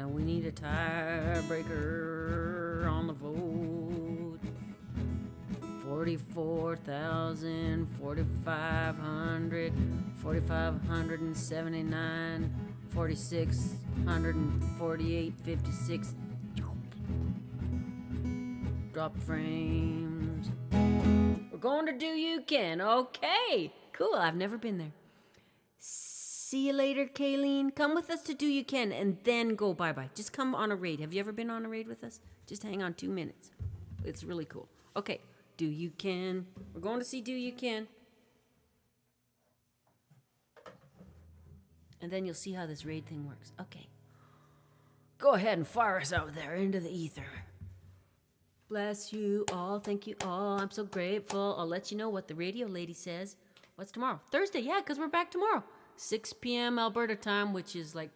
We need a tiebreaker on the vote. 44,000, 4,500, 4,579, 4,648, 56. Drop frames. We're going to Do You Can. Okay, cool. I've never been there. See you later, Kayleen. Come with us to Do You Can and then go bye-bye. Just come on a raid. Have you ever been on a raid with us? Just hang on 2 minutes. It's really cool. Okay, Do You Can. We're going to see Do You Can. And then you'll see how this raid thing works. Okay. Go ahead and fire us out there into the ether. Bless you all. Thank you all. I'm so grateful. I'll let you know what the radio lady says. What's tomorrow? Thursday, yeah, because we're back tomorrow. 6 p.m. Alberta time, which is like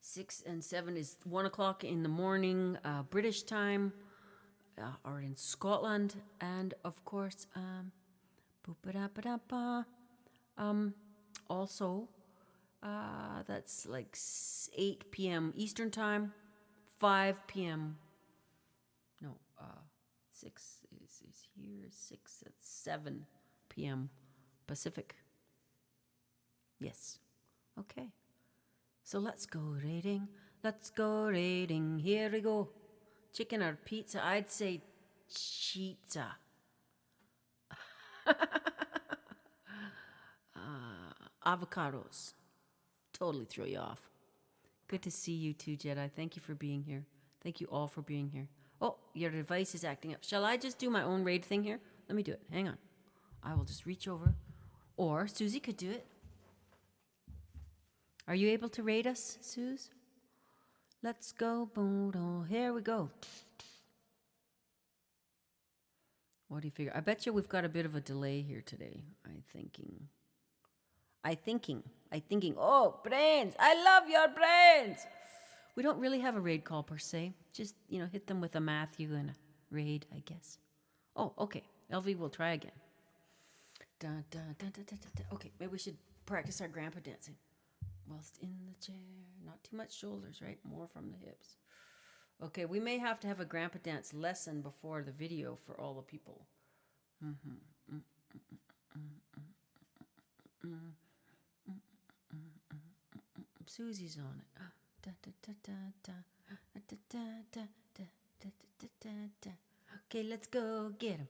6 and 7 is 1 o'clock in the morning, British time, or in Scotland. And of course, also, that's like 8 p.m. Eastern time, 5 p.m. No, 6 is here, 6 at 7 p.m. Pacific. Yes. Okay. So let's go rating. Let's go rating. Here we go. Chicken or pizza? I'd say pizza. Avocados. Totally throw you off. Good to see you too, Jedi. Thank you for being here. Thank you all for being here. Oh, your device is acting up. Shall I just do my own raid thing here? Let me do it. Hang on. I will just reach over. Or Susie could do it. Are you able to raid us, Suze? Let's go. Here we go. What do you figure? I bet you we've got a bit of a delay here today. I'm thinking. Oh, brains. I love your brains. We don't really have a raid call per se. Just, hit them with a Matthew and a raid, I guess. Oh, okay. LV will try again. Dun, dun, dun, dun, dun, dun. Okay, maybe we should practice our grandpa dancing. Whilst in the chair. Not too much shoulders, right? More from the hips. Okay, we may have to have a grandpa dance lesson before the video for all the people. Susie's on it. Okay, let's go get him.